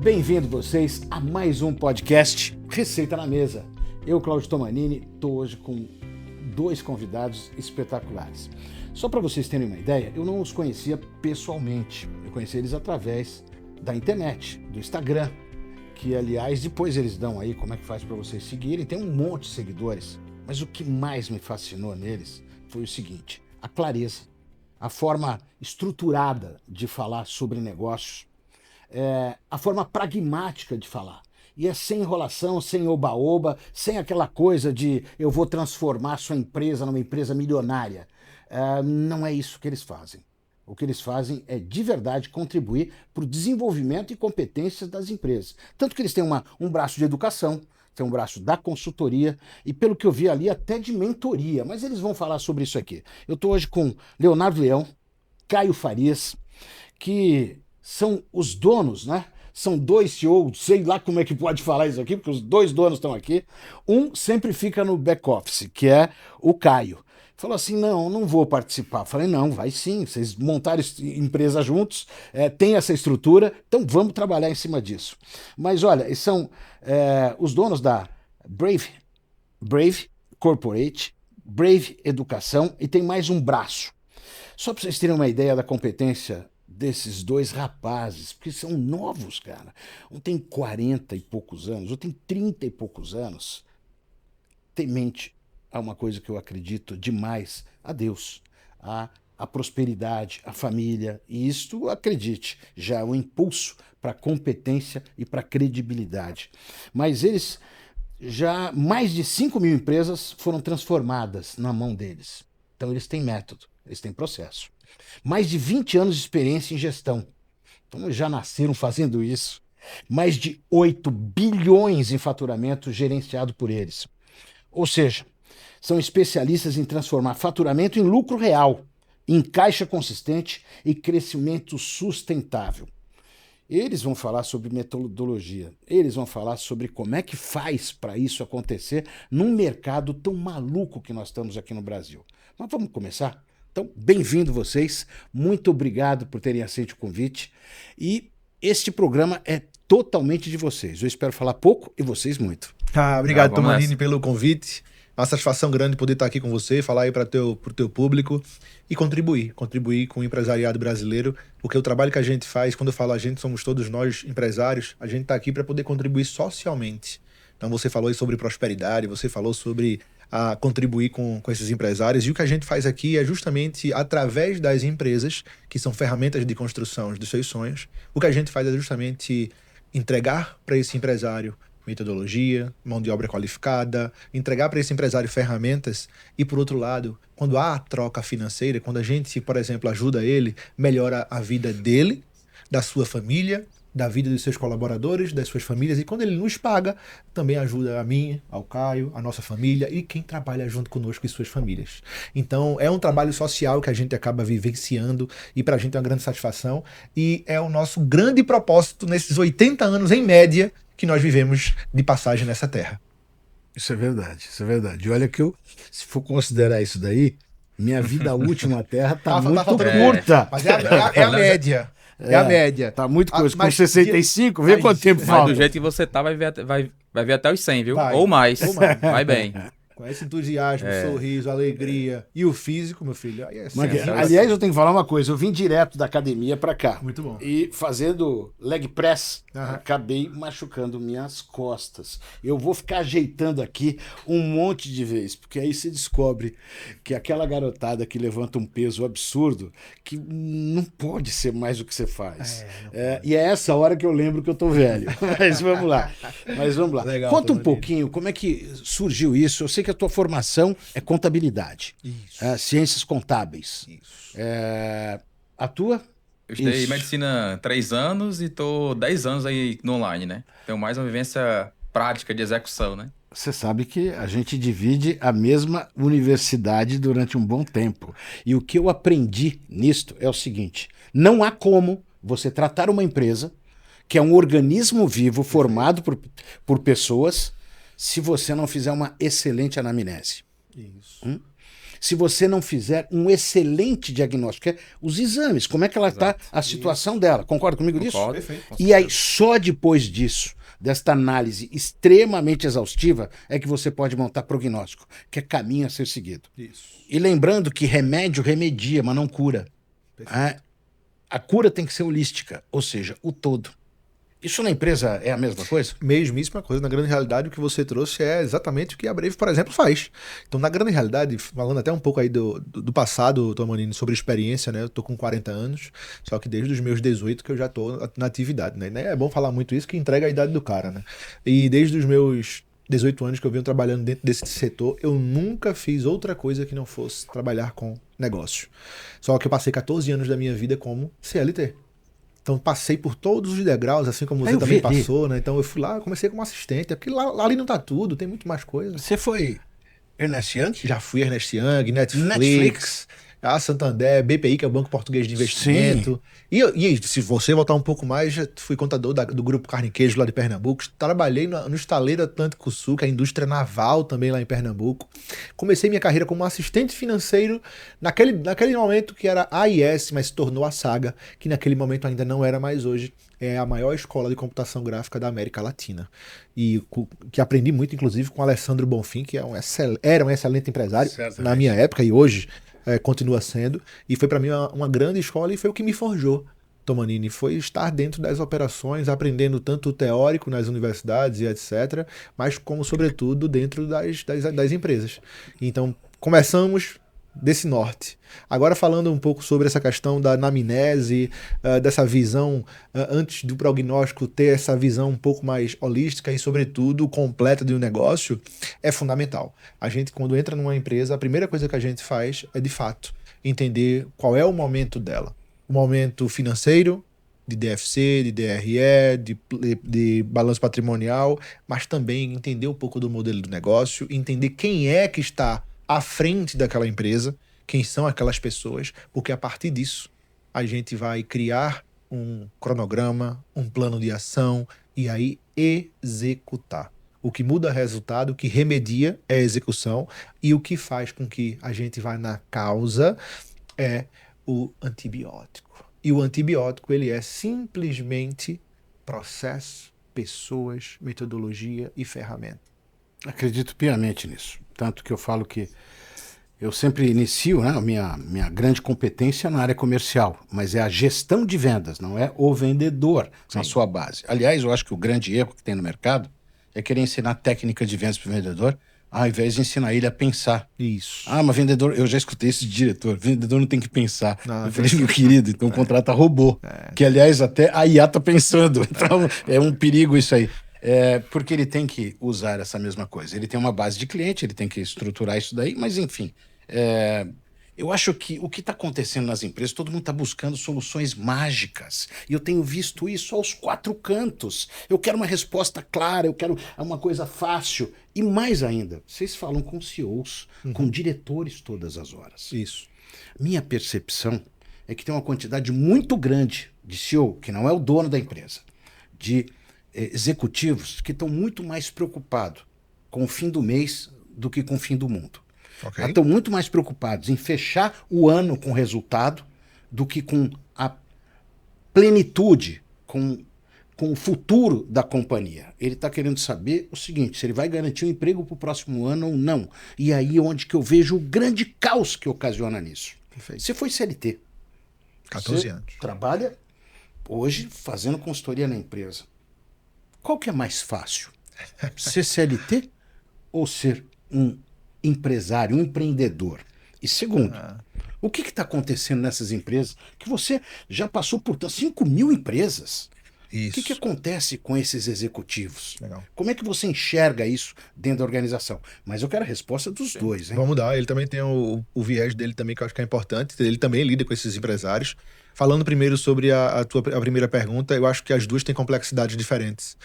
Bem-vindo vocês a mais um podcast Receita na Mesa. Eu, Cláudio Tomanini, estou hoje com dois convidados espetaculares. Só para vocês terem uma ideia, eu não os conhecia pessoalmente. Eu conheci eles através da internet, do Instagram, que aliás depois eles dão aí como é que faz para vocês seguirem. Tem um monte de seguidores, mas o que mais me fascinou neles foi o seguinte: a clareza, a forma estruturada de falar sobre negócios, a forma pragmática de falar. E é sem enrolação, sem oba-oba, sem aquela coisa de eu vou transformar sua empresa numa empresa milionária. Não é isso que eles fazem. O que eles fazem é, de verdade, contribuir para o desenvolvimento e competências das empresas. Tanto que eles têm um braço de educação, tem um braço da consultoria e, pelo que eu vi ali, até de mentoria. Mas eles vão falar sobre isso aqui. Eu estou hoje com Leonardo Leão, Caio Farias, que são os donos, né? São dois CEOs, sei lá como é que pode falar isso aqui, porque os dois donos estão aqui. Um sempre fica no back-office, que é o Caio. Falou assim, não vou participar. Falei, não, vai sim, vocês montaram empresa juntos, tem essa estrutura, então vamos trabalhar em cima disso. Mas olha, eles são os donos da Brave Corporate, Brave Educação, e tem mais um braço. Só para vocês terem uma ideia da competência desses dois rapazes, porque são novos, cara. Um tem 40 e poucos anos, outro tem 30 e poucos anos. Temente a uma coisa que eu acredito demais, a Deus, a prosperidade, a família. E isto, acredite, já é um impulso para competência e para credibilidade. Mas eles, já mais de 5.000 empresas foram transformadas na mão deles. Então eles têm método, eles têm processo. Mais de 20 anos de experiência em gestão. Então eles já nasceram fazendo isso. Mais de 8 bilhões em faturamento gerenciado por eles. Ou seja, são especialistas em transformar faturamento em lucro real, em caixa consistente e crescimento sustentável. Eles vão falar sobre metodologia, eles vão falar sobre como é que faz para isso acontecer num mercado tão maluco que nós estamos aqui no Brasil. Mas vamos começar? Então, bem-vindo vocês, muito obrigado por terem aceito o convite e este programa é totalmente de vocês. Eu espero falar pouco e vocês muito. Obrigado, Tomanini, pelo convite. Uma satisfação grande poder estar aqui com você, falar aí para o teu público e contribuir com o empresariado brasileiro, porque o trabalho que a gente faz, quando eu falo a gente, somos todos nós empresários, a gente está aqui para poder contribuir socialmente. Então você falou aí sobre prosperidade, você falou sobre contribuir com esses empresários, e o que a gente faz aqui é justamente através das empresas, que são ferramentas de construção dos seus sonhos, o que a gente faz é justamente entregar para esse empresário metodologia, mão de obra qualificada, entregar para esse empresário ferramentas e, por outro lado, quando há a troca financeira, quando a gente, por exemplo, ajuda ele, melhora a vida dele, da sua família, da vida dos seus colaboradores, das suas famílias, e quando ele nos paga, também ajuda a mim, ao Caio, a nossa família e quem trabalha junto conosco e suas famílias. Então, é um trabalho social que a gente acaba vivenciando e para a gente é uma grande satisfação e é o nosso grande propósito nesses 80 anos, em média, que nós vivemos de passagem nessa terra. Isso é verdade, isso é verdade. E olha que eu, se for considerar isso daí, minha vida útil na Terra tá muito curta. Mas é a média. É a média. Tá muito coisa. Com 65, vê quanto tempo falta. Mas do jeito que você tá, vai ver até os 100, viu? Ou mais. Vai bem. Com esse entusiasmo, sorriso, alegria e o físico, meu filho. Aí aliás, eu tenho que falar uma coisa. Eu vim direto da academia pra cá. Muito bom. E fazendo leg press, acabei machucando minhas costas. Eu vou ficar ajeitando aqui um monte de vezes, porque aí você descobre que aquela garotada que levanta um peso absurdo, que não pode ser mais o que você faz. E é essa hora que eu lembro que eu tô velho. Mas vamos lá. Legal, conta um pouquinho como é que surgiu isso. Eu sei que a tua formação é contabilidade. Ciências contábeis. Isso. A tua? Eu estudei medicina 3 anos e tô 10 anos aí no online, né? Tenho mais uma vivência prática de execução, né? Você sabe que a gente divide a mesma universidade durante um bom tempo. E o que eu aprendi nisto é o seguinte: não há como você tratar uma empresa, que é um organismo vivo formado por pessoas, se você não fizer uma excelente anamnese. Isso. se você não fizer um excelente diagnóstico, que é os exames, como é que ela está, a situação dela. Concorda comigo nisso? Concordo. Perfeito. E aí, só depois disso, desta análise extremamente exaustiva, é que você pode montar prognóstico, que é caminho a ser seguido. Isso. E lembrando que remédio remedia, mas não cura. A cura tem que ser holística, ou seja, o todo. Isso na empresa é a mesma coisa? Mesmíssima coisa. Na grande realidade, o que você trouxe é exatamente o que a Brave, por exemplo, faz. Então, na grande realidade, falando até um pouco aí do passado, Tomanini, sobre experiência, né? Eu tô com 40 anos, só que desde os meus 18 que eu já tô na atividade, né? É bom falar muito isso, que entrega a idade do cara, né? E desde os meus 18 anos que eu venho trabalhando dentro desse setor, eu nunca fiz outra coisa que não fosse trabalhar com negócio. Só que eu passei 14 anos da minha vida como CLT. Então passei por todos os degraus, assim como você também passou, né? Então eu fui lá, comecei como assistente, porque lá ali não tá tudo, tem muito mais coisa. Você foi Ernest Young? Já fui Ernest Young, Netflix. A Santander, BPI, que é o Banco Português de Investimento. E se você voltar um pouco mais, já fui contador do Grupo Carne e Queijo lá de Pernambuco. Trabalhei no Estaleiro Atlântico Sul, que é a indústria naval também lá em Pernambuco. Comecei minha carreira como assistente financeiro naquele momento que era AIS, mas se tornou a Saga, que naquele momento ainda não era mais hoje. É a maior escola de computação gráfica da América Latina. E que aprendi muito, inclusive, com o Alessandro Bonfim, que era um excelente empresário na minha época e hoje continua sendo. E foi para mim uma grande escola e foi o que me forjou, Tomanini. Foi estar dentro das operações, aprendendo tanto o teórico nas universidades e etc., mas como, sobretudo, dentro das empresas. Então, começamos desse norte. Agora falando um pouco sobre essa questão da anamnese, dessa visão, antes do prognóstico ter essa visão um pouco mais holística e, sobretudo, completa de um negócio, é fundamental. A gente, quando entra numa empresa, a primeira coisa que a gente faz é, de fato, entender qual é o momento dela. O momento financeiro, de DFC, de DRE, de balanço patrimonial, mas também entender um pouco do modelo do negócio, entender quem é que está à frente daquela empresa, quem são aquelas pessoas, porque a partir disso a gente vai criar um cronograma, um plano de ação e aí executar. O que muda resultado, o que remedia é a execução e o que faz com que a gente vá na causa é o antibiótico. E o antibiótico, ele é simplesmente processo, pessoas, metodologia e ferramenta. Acredito piamente nisso. Tanto que eu falo que eu sempre inicio, né, a minha grande competência na área comercial, mas é a gestão de vendas, não é o vendedor na sua base. Aliás, eu acho que o grande erro que tem no mercado é querer ensinar técnica de vendas para o vendedor, ao invés de ensinar ele a pensar. Isso. Mas vendedor, eu já escutei isso de diretor, vendedor não tem que pensar. Eu falei, meu querido, então contrata robô, que aliás até a IA tá pensando, então é um perigo isso aí. Porque ele tem que usar essa mesma coisa. Ele tem uma base de cliente, ele tem que estruturar isso daí, mas enfim. Eu acho que o que está acontecendo nas empresas, todo mundo está buscando soluções mágicas. E eu tenho visto isso aos 4 cantos. Eu quero uma resposta clara, eu quero uma coisa fácil. E mais ainda, vocês falam com CEOs, com diretores todas as horas. Isso. Minha percepção é que tem uma quantidade muito grande de CEO, que não é o dono da empresa, de executivos que estão muito mais preocupados com o fim do mês do que com o fim do mundo. Okay. Estão muito mais preocupados em fechar o ano com resultado do que com a plenitude, com o futuro da companhia. Ele está querendo saber o seguinte, se ele vai garantir um emprego para o próximo ano ou não. E aí é onde que eu vejo o grande caos que ocasiona nisso. Perfeito. Você foi CLT. 14 anos. Trabalha hoje fazendo consultoria na empresa. Qual que é mais fácil? Ser CLT ou ser um empresário, um empreendedor? E segundo, o que está acontecendo nessas empresas que você já passou por 5.000 empresas? Isso. O que acontece com esses executivos? Legal. Como é que você enxerga isso dentro da organização? Mas eu quero a resposta dos dois, hein? Vamos dar. Ele também tem o viés dele também, que eu acho que é importante. Ele também lida com esses empresários. Falando primeiro sobre a primeira pergunta, eu acho que as duas têm complexidades diferentes.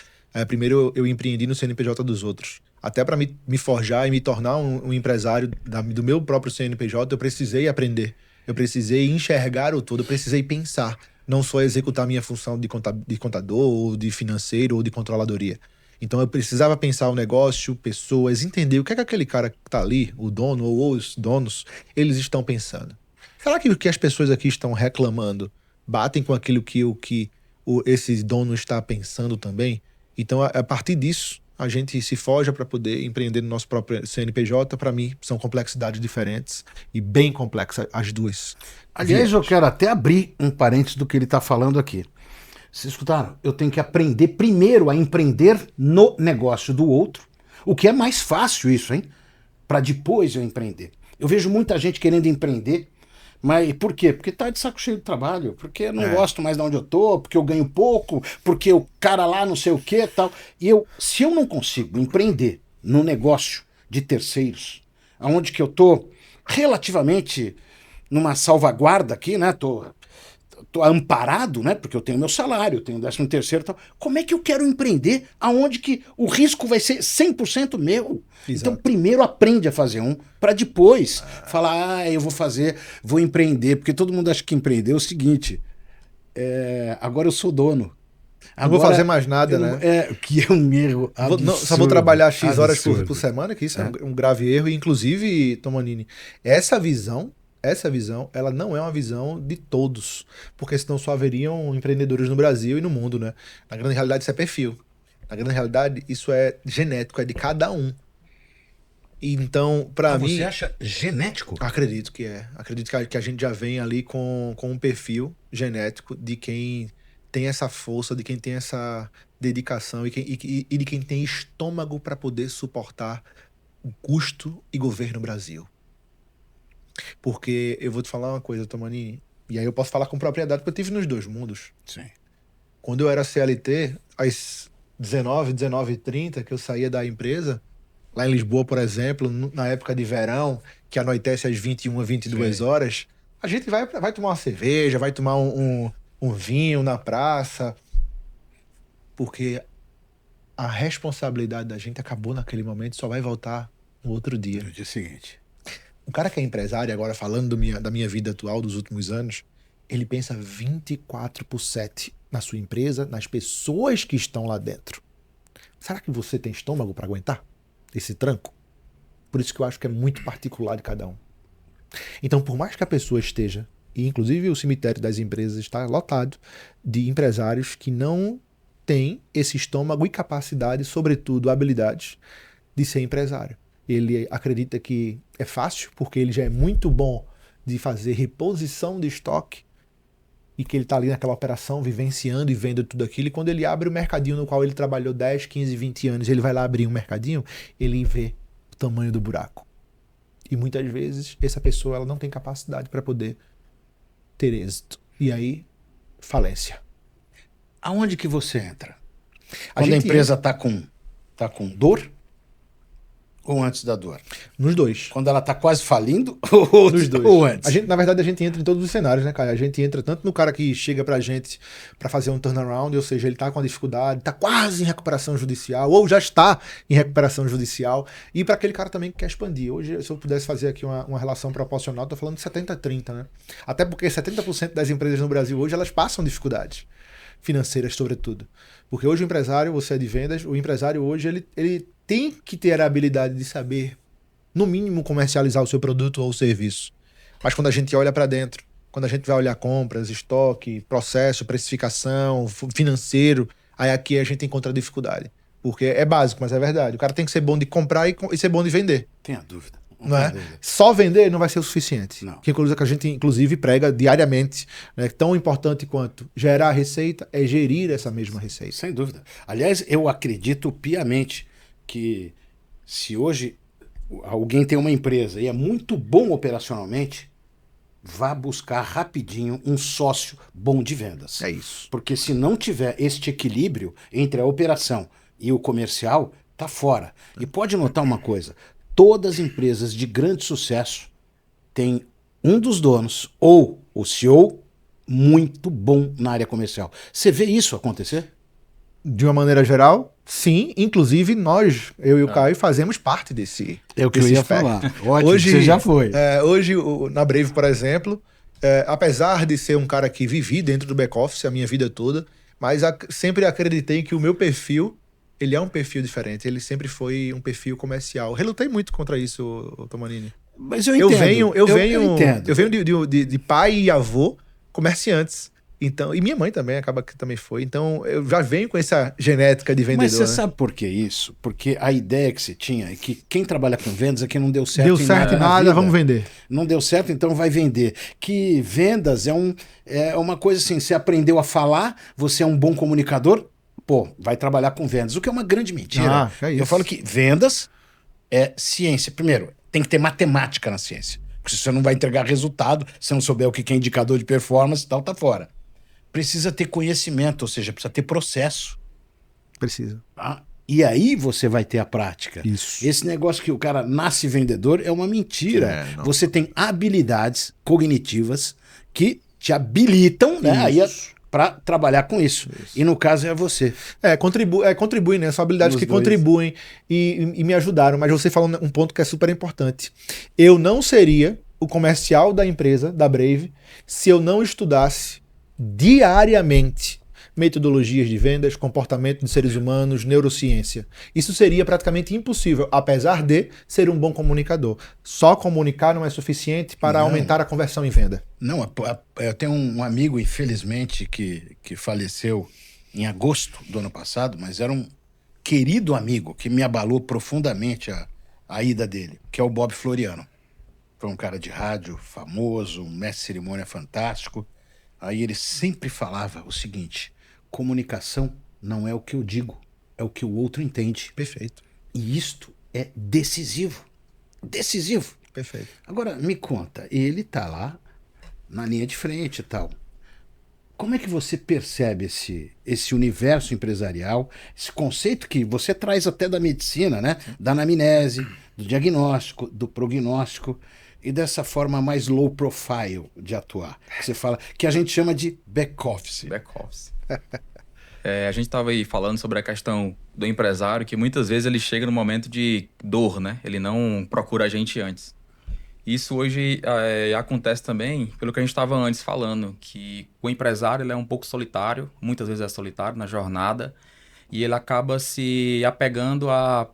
Primeiro, eu empreendi no CNPJ dos outros. Até para me forjar e me tornar um empresário do meu próprio CNPJ, eu precisei aprender. Eu precisei enxergar o todo, eu precisei pensar. Não só executar minha função de contador, ou de financeiro, ou de controladoria. Então eu precisava pensar o negócio, pessoas, entender o que é que aquele cara que tá ali, o dono ou os donos, eles estão pensando. Será que o que as pessoas aqui estão reclamando batem com aquilo que esse dono está pensando também? Então, a partir disso, a gente se forja para poder empreender no nosso próprio CNPJ. Para mim, são complexidades diferentes e bem complexas as duas. Aliás, eu quero até abrir um parênteses do que ele está falando aqui. Vocês escutaram? Eu tenho que aprender primeiro a empreender no negócio do outro, o que é mais fácil isso, hein? Para depois eu empreender. Eu vejo muita gente querendo empreender, mas por quê? Porque tá de saco cheio de trabalho, porque eu não gosto mais de onde eu tô, porque eu ganho pouco, porque o cara lá não sei o que tal. E se eu não consigo empreender no negócio de terceiros, aonde que eu tô relativamente numa salvaguarda aqui, né? Tô amparado, né? Porque eu tenho meu salário, eu tenho 13º e tal. Como é que eu quero empreender aonde que o risco vai ser 100% meu? Exato. Então, primeiro aprende a fazer para depois falar, eu vou empreender. Porque todo mundo acha que empreender é o seguinte, agora eu sou dono. Não vou fazer mais nada, né? Que é um erro absurdo. Só vou trabalhar X horas por semana, que isso é um grave erro. E, inclusive, Tomanini, essa visão, ela não é uma visão de todos, porque senão só haveriam empreendedores no Brasil e no mundo, né? Na grande realidade, isso é perfil. Na grande realidade, isso é genético, é de cada um. Então, para mim... Você acha genético? Acredito que é. Acredito que a gente já vem ali com um perfil genético de quem tem essa força, de quem tem essa dedicação e de quem tem estômago para poder suportar o custo e governo Brasil. Porque eu vou te falar uma coisa, Tomanini, e aí eu posso falar com propriedade, porque eu tive nos dois mundos. Sim. Quando eu era CLT, às 19h30, que eu saía da empresa, lá em Lisboa, por exemplo, na época de verão, que anoitece às 21, 22 horas, a gente vai tomar uma cerveja, vai tomar um vinho na praça, porque a responsabilidade da gente acabou naquele momento e só vai voltar no outro dia. No dia seguinte. O cara que é empresário, agora falando da minha vida atual dos últimos anos, ele pensa 24/7 na sua empresa, nas pessoas que estão lá dentro. Será que você tem estômago para aguentar esse tranco? Por isso que eu acho que é muito particular de cada um. Então, por mais que a pessoa esteja, e inclusive o cemitério das empresas está lotado de empresários que não têm esse estômago e capacidade, sobretudo habilidades, de ser empresário. Ele acredita que é fácil, porque ele já é muito bom de fazer reposição de estoque e que ele está ali naquela operação, vivenciando e vendo tudo aquilo. E quando ele abre o mercadinho no qual ele trabalhou 10, 15, 20 anos, ele vai lá abrir um mercadinho, ele vê o tamanho do buraco. E muitas vezes essa pessoa ela não tem capacidade para poder ter êxito. E aí, falência. Aonde que você entra? Quando a empresa está com dor? Ou antes da dor? Nos dois. Quando ela tá quase falindo ou nos dois? Ou antes? Na verdade, a gente entra em todos os cenários, né, Caio? A gente entra tanto no cara que chega pra gente pra fazer um turnaround, ou seja, ele tá com a dificuldade, tá quase em recuperação judicial, ou já está em recuperação judicial, e para aquele cara também que quer expandir. Hoje, se eu pudesse fazer aqui uma relação proporcional, tô falando de 70-30, né? Até porque 70% das empresas no Brasil hoje, elas passam dificuldades financeiras, sobretudo. Porque hoje o empresário, você é de vendas, o empresário hoje, ele tem que ter a habilidade de saber, no mínimo, comercializar o seu produto ou serviço. Mas quando a gente olha para dentro, quando a gente vai olhar compras, estoque, processo, precificação, financeiro, aí aqui a gente encontra dificuldade. Porque é básico, mas é verdade. O cara tem que ser bom de comprar e ser bom de vender. Tenha dúvida. Não é? Só vender não vai ser o suficiente. Não. Que a gente, inclusive, prega diariamente. Né? Tão importante quanto gerar receita é gerir essa mesma receita. Sem dúvida. Aliás, eu acredito piamente que se hoje alguém tem uma empresa e é muito bom operacionalmente, vá buscar rapidinho um sócio bom de vendas. É isso. Porque se não tiver este equilíbrio entre a operação e o comercial, tá fora. E pode notar uma coisa, todas as empresas de grande sucesso têm um dos donos ou o CEO muito bom na área comercial. Você vê isso acontecer? De uma maneira geral, sim. Inclusive, nós, eu e o Caio, fazemos parte desse É o que eu ia falar. Ótimo, hoje, você já foi. Hoje, na Brave, por exemplo, apesar de ser um cara que vivi dentro do back-office a minha vida toda, mas sempre acreditei que o meu perfil Ele é um perfil diferente, ele sempre foi um perfil comercial. Relutei muito contra isso, Tomanini. Mas eu entendo. Eu venho de pai e avô comerciantes. Então, e minha mãe também acaba que também foi. Então, eu já venho com essa genética de vendedor. Mas você sabe por que isso? Porque a ideia que você tinha é que quem trabalha com vendas é que não deu certo. Deu certo em nada, vamos vender. Não deu certo, então vai vender. Que vendas é uma coisa assim, você aprendeu a falar, você é um bom comunicador, pô, vai trabalhar com vendas, o que é uma grande mentira. É isso. Eu falo que vendas é ciência. Primeiro, tem que ter matemática na ciência. Porque você não vai entregar resultado, se não souber o que é indicador de performance e tal, tá fora. Precisa ter conhecimento, ou seja, precisa ter processo. Precisa. Tá? E aí você vai ter a prática. Isso. Esse negócio que o cara nasce vendedor é uma mentira. Você tem habilidades cognitivas que te habilitam, né, aí para trabalhar com isso. E no caso é você. Contribui, né? São habilidades que contribuem e me ajudaram. Mas você falou um ponto que é super importante. Eu não seria o comercial da empresa, da Brave, se eu não estudasse diariamente metodologias de vendas, comportamento de seres humanos, neurociência. Isso seria praticamente impossível, apesar de ser um bom comunicador. Só comunicar não é suficiente para aumentar a conversão em venda. Não, eu tenho um amigo, infelizmente, que faleceu em agosto do ano passado, mas era um querido amigo que me abalou profundamente a ida dele, que é o Bob Floriano. Foi um cara de rádio famoso, um mestre de cerimônia fantástico. Aí ele sempre falava o seguinte: comunicação não é o que eu digo, é o que o outro entende. Perfeito. E isto é decisivo. Decisivo. Perfeito. Agora, me conta, ele tá lá na linha de frente e tal. Como é que você percebe esse universo empresarial, esse conceito que você traz até da medicina, né? Da anamnese, do diagnóstico, do prognóstico, e dessa forma mais low profile de atuar, que você fala, que a gente chama de back-office. Back-office. A gente estava aí falando sobre a questão do empresário, que muitas vezes ele chega no momento de dor, né? Ele não procura a gente antes. Isso hoje acontece também pelo que a gente estava antes falando, que o empresário ele é um pouco solitário, muitas vezes é solitário na jornada, e ele acaba se apegando a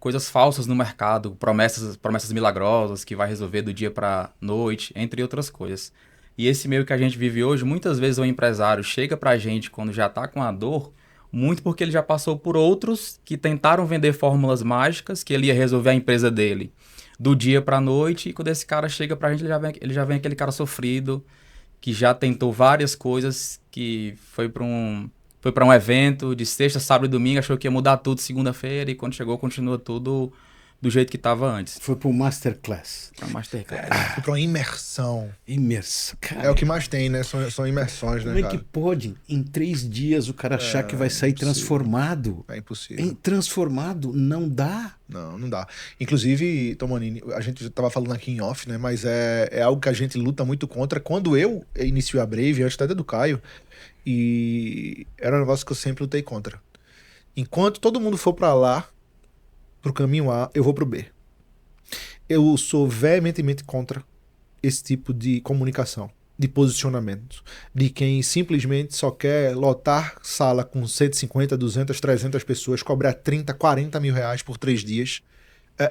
coisas falsas no mercado, promessas milagrosas que vai resolver do dia para noite, entre outras coisas. E esse meio que a gente vive hoje, muitas vezes o empresário chega para a gente quando já está com a dor, muito porque ele já passou por outros que tentaram vender fórmulas mágicas, que ele ia resolver a empresa dele do dia para a noite, e quando esse cara chega para a gente, ele já vem aquele cara sofrido, que já tentou várias coisas, que foi para um evento de sexta, sábado e domingo, achou que ia mudar tudo segunda-feira, e quando chegou continua tudo do jeito que estava antes. Foi para o Masterclass. Para Masterclass. Foi para uma imersão. Imersão. Cara, é o que mais tem, né? São imersões, né, como é que pode, em 3 dias, o cara achar que vai sair transformado? É impossível. Transformado não dá. Não dá. Inclusive, Tomanini, a gente estava falando aqui em off, né? Mas é algo que a gente luta muito contra. Quando eu iniciei a Brave, antes até do Caio, e era um negócio que eu sempre lutei contra. Enquanto todo mundo for para lá, pro caminho A, eu vou pro B. Eu sou veementemente contra esse tipo de comunicação, de posicionamento, de quem simplesmente só quer lotar sala com 150, 200, 300 pessoas, cobrar 30, 40 mil reais por 3 dias,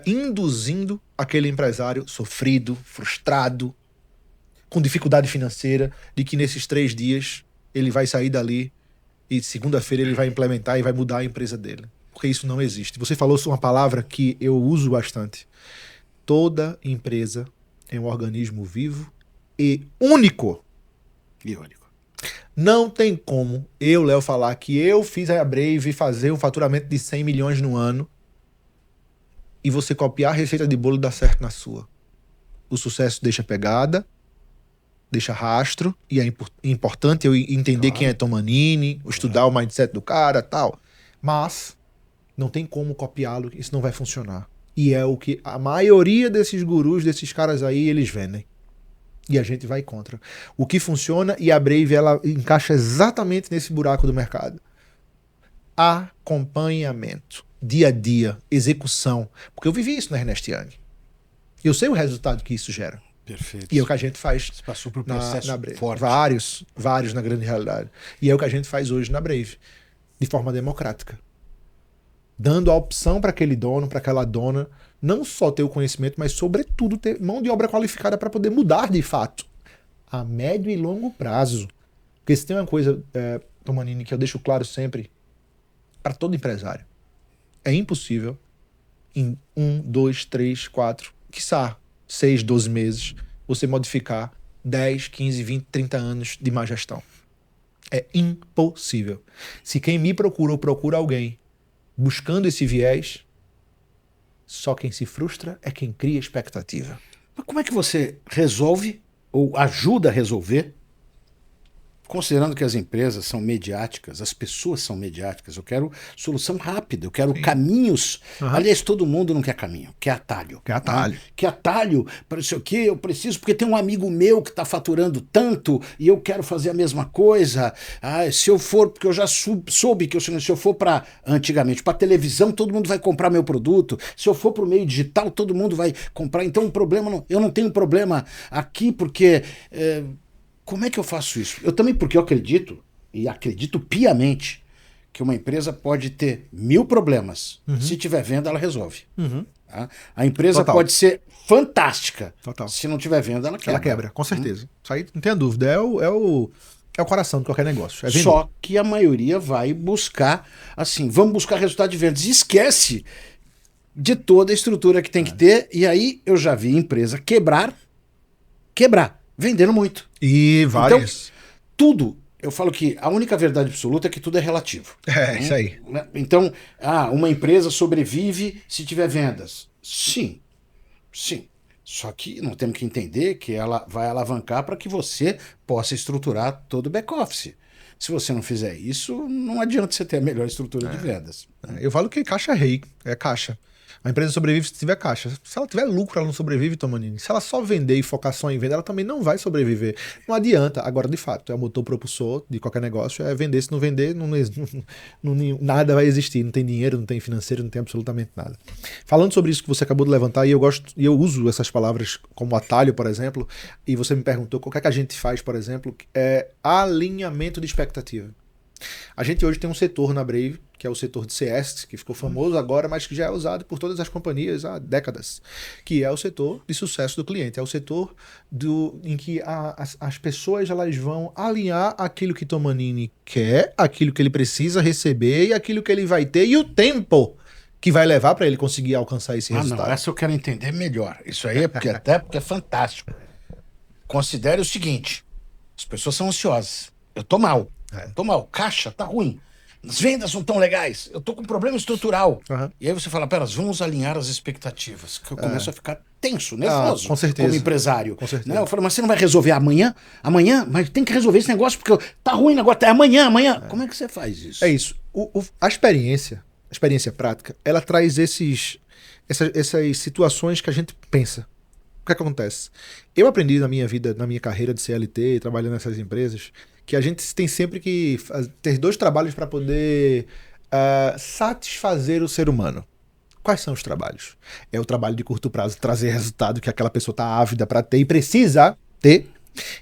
induzindo aquele empresário sofrido, frustrado, com dificuldade financeira, de que nesses 3 dias ele vai sair dali e segunda-feira ele vai implementar e vai mudar a empresa dele. Porque isso não existe. Você falou uma palavra que eu uso bastante. Toda empresa é um organismo vivo e único. E único. Não tem como eu, Léo, falar que eu fiz a Brave fazer um faturamento de 100 milhões no ano e você copiar a receita de bolo e dar certo na sua. O sucesso deixa pegada, deixa rastro, e é importante eu entender quem é Tomanini, estudar o mindset do cara, tal. Mas não tem como copiá-lo, isso não vai funcionar. E é o que a maioria desses gurus, desses caras aí, eles vendem. E a gente vai contra. O que funciona, e a Brave, ela encaixa exatamente nesse buraco do mercado. Acompanhamento. Dia a dia. Execução. Porque eu vivi isso na Ernest Young. Eu sei o resultado que isso gera. Perfeito. E é o que a gente faz. Você passou por um processo na Brave. forte. Vários na grande realidade. E é o que a gente faz hoje na Brave. De forma democrática. dando a opção para aquele dono, para aquela dona, não só ter o conhecimento, mas sobretudo ter mão de obra qualificada para poder mudar de fato a médio e longo prazo. Porque se tem uma coisa, Tomanini, que eu deixo claro sempre para todo empresário, é impossível em 1, 2, 3, 4, quiçá 6, 12 meses, você modificar 10, 15, 20, 30 anos de má gestão. É impossível. Se quem me procura ou procura alguém buscando esse viés, só quem se frustra é quem cria expectativa. Mas como é que você resolve ou ajuda a resolver, considerando que as empresas são mediáticas, as pessoas são mediáticas, eu quero solução rápida, eu quero caminhos. Aliás, todo mundo não quer caminho, quer atalho. Quer atalho. Quer atalho para isso aqui, eu preciso, porque tem um amigo meu que está faturando tanto e eu quero fazer a mesma coisa. Se eu for, porque eu já soube que se eu for para, antigamente, para televisão, todo mundo vai comprar meu produto. Se eu for para o meio digital, todo mundo vai comprar. Então o problema, eu não tenho problema aqui, porque... como é que eu faço isso? Eu também, porque eu acredito, e acredito piamente, que uma empresa pode ter 1000 problemas. Se tiver venda, ela resolve. Tá? A empresa pode ser fantástica. Se não tiver venda, ela quebra. Ela quebra, com certeza. Isso aí não tem dúvida. É o coração de qualquer negócio. Só que a maioria vai buscar, assim, vamos buscar resultado de vendas. E esquece de toda a estrutura que tem que ter. E aí eu já vi empresa quebrar, vendendo muito. E várias. Então, tudo. Eu falo que a única verdade absoluta é que tudo é relativo. Isso aí. Então, uma empresa sobrevive se tiver vendas. Sim. Só que nós temos que entender que ela vai alavancar para que você possa estruturar todo o back-office. Se você não fizer isso, não adianta você ter a melhor estrutura de vendas. Eu falo que caixa é rei, é caixa. A empresa sobrevive se tiver caixa. Se ela tiver lucro, ela não sobrevive, Tomanini. Se ela só vender e focar só em venda, ela também não vai sobreviver. Não adianta. Agora, de fato, é o motor propulsor de qualquer negócio. É vender. Se não vender, nada vai existir. Não tem dinheiro, não tem financeiro, não tem absolutamente nada. Falando sobre isso que você acabou de levantar, e eu uso essas palavras como atalho, por exemplo, e você me perguntou o que é que a gente faz, por exemplo, é alinhamento de expectativa. A gente hoje tem um setor na Brave, que é o setor de CS, que ficou famoso agora, mas que já é usado por todas as companhias há décadas, que é o setor de sucesso do cliente. É o setor em que as pessoas elas vão alinhar aquilo que Tomanini quer, aquilo que ele precisa receber e aquilo que ele vai ter e o tempo que vai levar para ele conseguir alcançar esse resultado. Não, essa eu quero entender melhor. Isso aí até porque é fantástico. Considere o seguinte, as pessoas são ansiosas. Eu tô mal. Caixa tá ruim. As vendas não estão legais. Eu tô com um problema estrutural. E aí você fala, vamos alinhar as expectativas. Que eu começo a ficar tenso, nervoso. Com certeza. Como empresário. Com certeza. Eu falo, mas você não vai resolver amanhã? Amanhã? Mas tem que resolver esse negócio porque tá ruim agora. É amanhã. Como é que você faz isso? É isso. A experiência prática, ela traz essas situações que a gente pensa. O que acontece? Eu aprendi na minha vida, na minha carreira de CLT, trabalhando nessas empresas, que a gente tem sempre que ter 2 trabalhos para poder satisfazer o ser humano. Quais são os trabalhos? É o trabalho de curto prazo, trazer resultado que aquela pessoa está ávida para ter e precisa ter.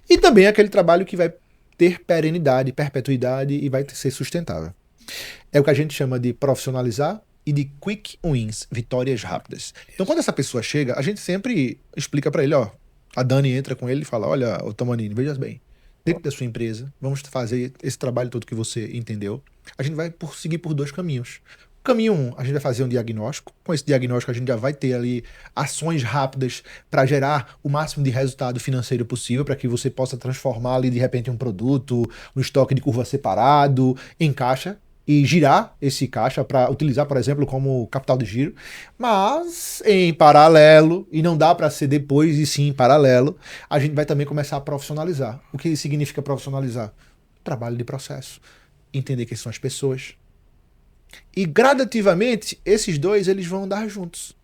E também aquele trabalho que vai ter perenidade, perpetuidade e vai ser sustentável. É o que a gente chama de profissionalizar e de quick wins, vitórias rápidas. Então, quando essa pessoa chega, a gente sempre explica para ele, a Dani entra com ele e fala, olha, Tomanini, veja bem, dentro da sua empresa, vamos fazer esse trabalho todo que você entendeu. A gente vai seguir por 2 caminhos. O caminho 1, a gente vai fazer um diagnóstico. Com esse diagnóstico, a gente já vai ter ali ações rápidas para gerar o máximo de resultado financeiro possível, para que você possa transformar ali, de repente, um produto, um estoque de curva separado, em caixa, e girar esse caixa para utilizar, por exemplo, como capital de giro, mas em paralelo, e não dá para ser depois e sim em paralelo, a gente vai também começar a profissionalizar. O que significa profissionalizar? Trabalho de processo, entender quem são as pessoas. E gradativamente, esses 2 eles vão andar juntos.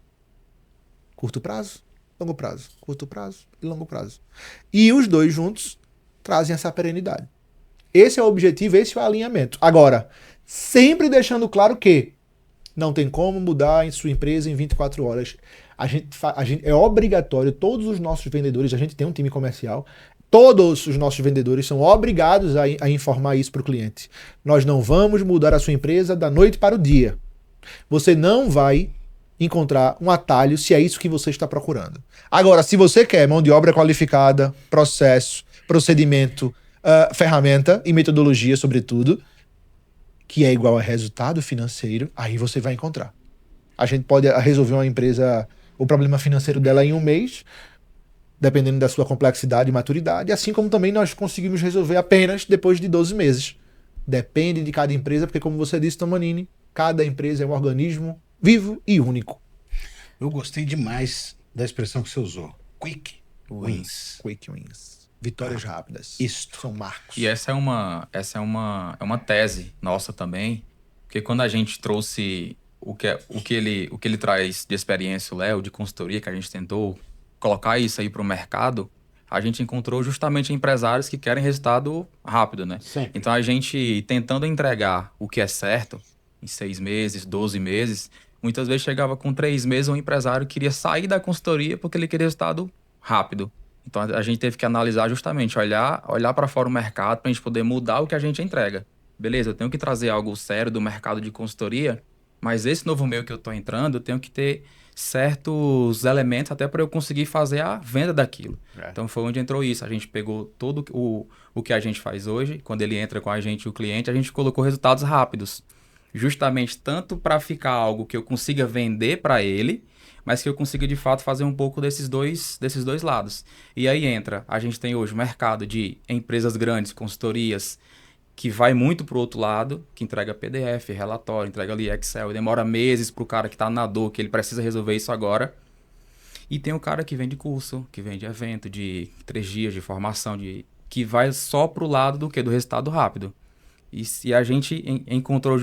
Curto prazo, longo prazo, curto prazo e longo prazo. E os 2 juntos trazem essa perenidade. Esse é o objetivo, esse é o alinhamento. Agora, sempre deixando claro que não tem como mudar em sua empresa em 24 horas. É obrigatório, todos os nossos vendedores, a gente tem um time comercial, todos os nossos vendedores são obrigados a informar isso para o cliente. Nós não vamos mudar a sua empresa da noite para o dia. Você não vai encontrar um atalho se é isso que você está procurando. Agora, se você quer mão de obra qualificada, processo, procedimento, ferramenta e metodologia, sobretudo, que é igual a resultado financeiro, aí você vai encontrar. A gente pode resolver uma empresa, o problema financeiro dela em um mês, dependendo da sua complexidade e maturidade, assim como também nós conseguimos resolver apenas depois de 12 meses. Depende de cada empresa, porque como você disse, Tomanini, cada empresa é um organismo vivo e único. Eu gostei demais da expressão que você usou. Quick wins. Quick wins. Vitórias rápidas. Isto. São marcos. E essa é uma tese nossa também, porque quando a gente trouxe o que ele traz de experiência, o Léo, de consultoria, que a gente tentou colocar isso aí para o mercado, a gente encontrou justamente empresários que querem resultado rápido, né? Sempre. Então a gente tentando entregar o que é certo em 6 meses, 12 meses, muitas vezes chegava com 3 meses um empresário queria sair da consultoria porque ele queria resultado rápido. Então a gente teve que analisar justamente, olhar para fora o mercado para a gente poder mudar o que a gente entrega. Beleza, eu tenho que trazer algo sério do mercado de consultoria, mas esse novo meio que eu estou entrando, eu tenho que ter certos elementos até para eu conseguir fazer a venda daquilo. Então foi onde entrou isso. A gente pegou todo o que a gente faz hoje, quando ele entra com a gente, o cliente, a gente colocou resultados rápidos. Justamente tanto para ficar algo que eu consiga vender para ele, mas que eu consiga de fato fazer um pouco desses dois lados. E aí a gente tem hoje o mercado de empresas grandes, consultorias, que vai muito para o outro lado, que entrega PDF, relatório, entrega ali Excel, e demora meses para o cara que está na dor, que ele precisa resolver isso agora. E tem o cara que vende curso, que vende evento de 3 dias de formação, que vai só para o lado do resultado rápido. E a gente encontrou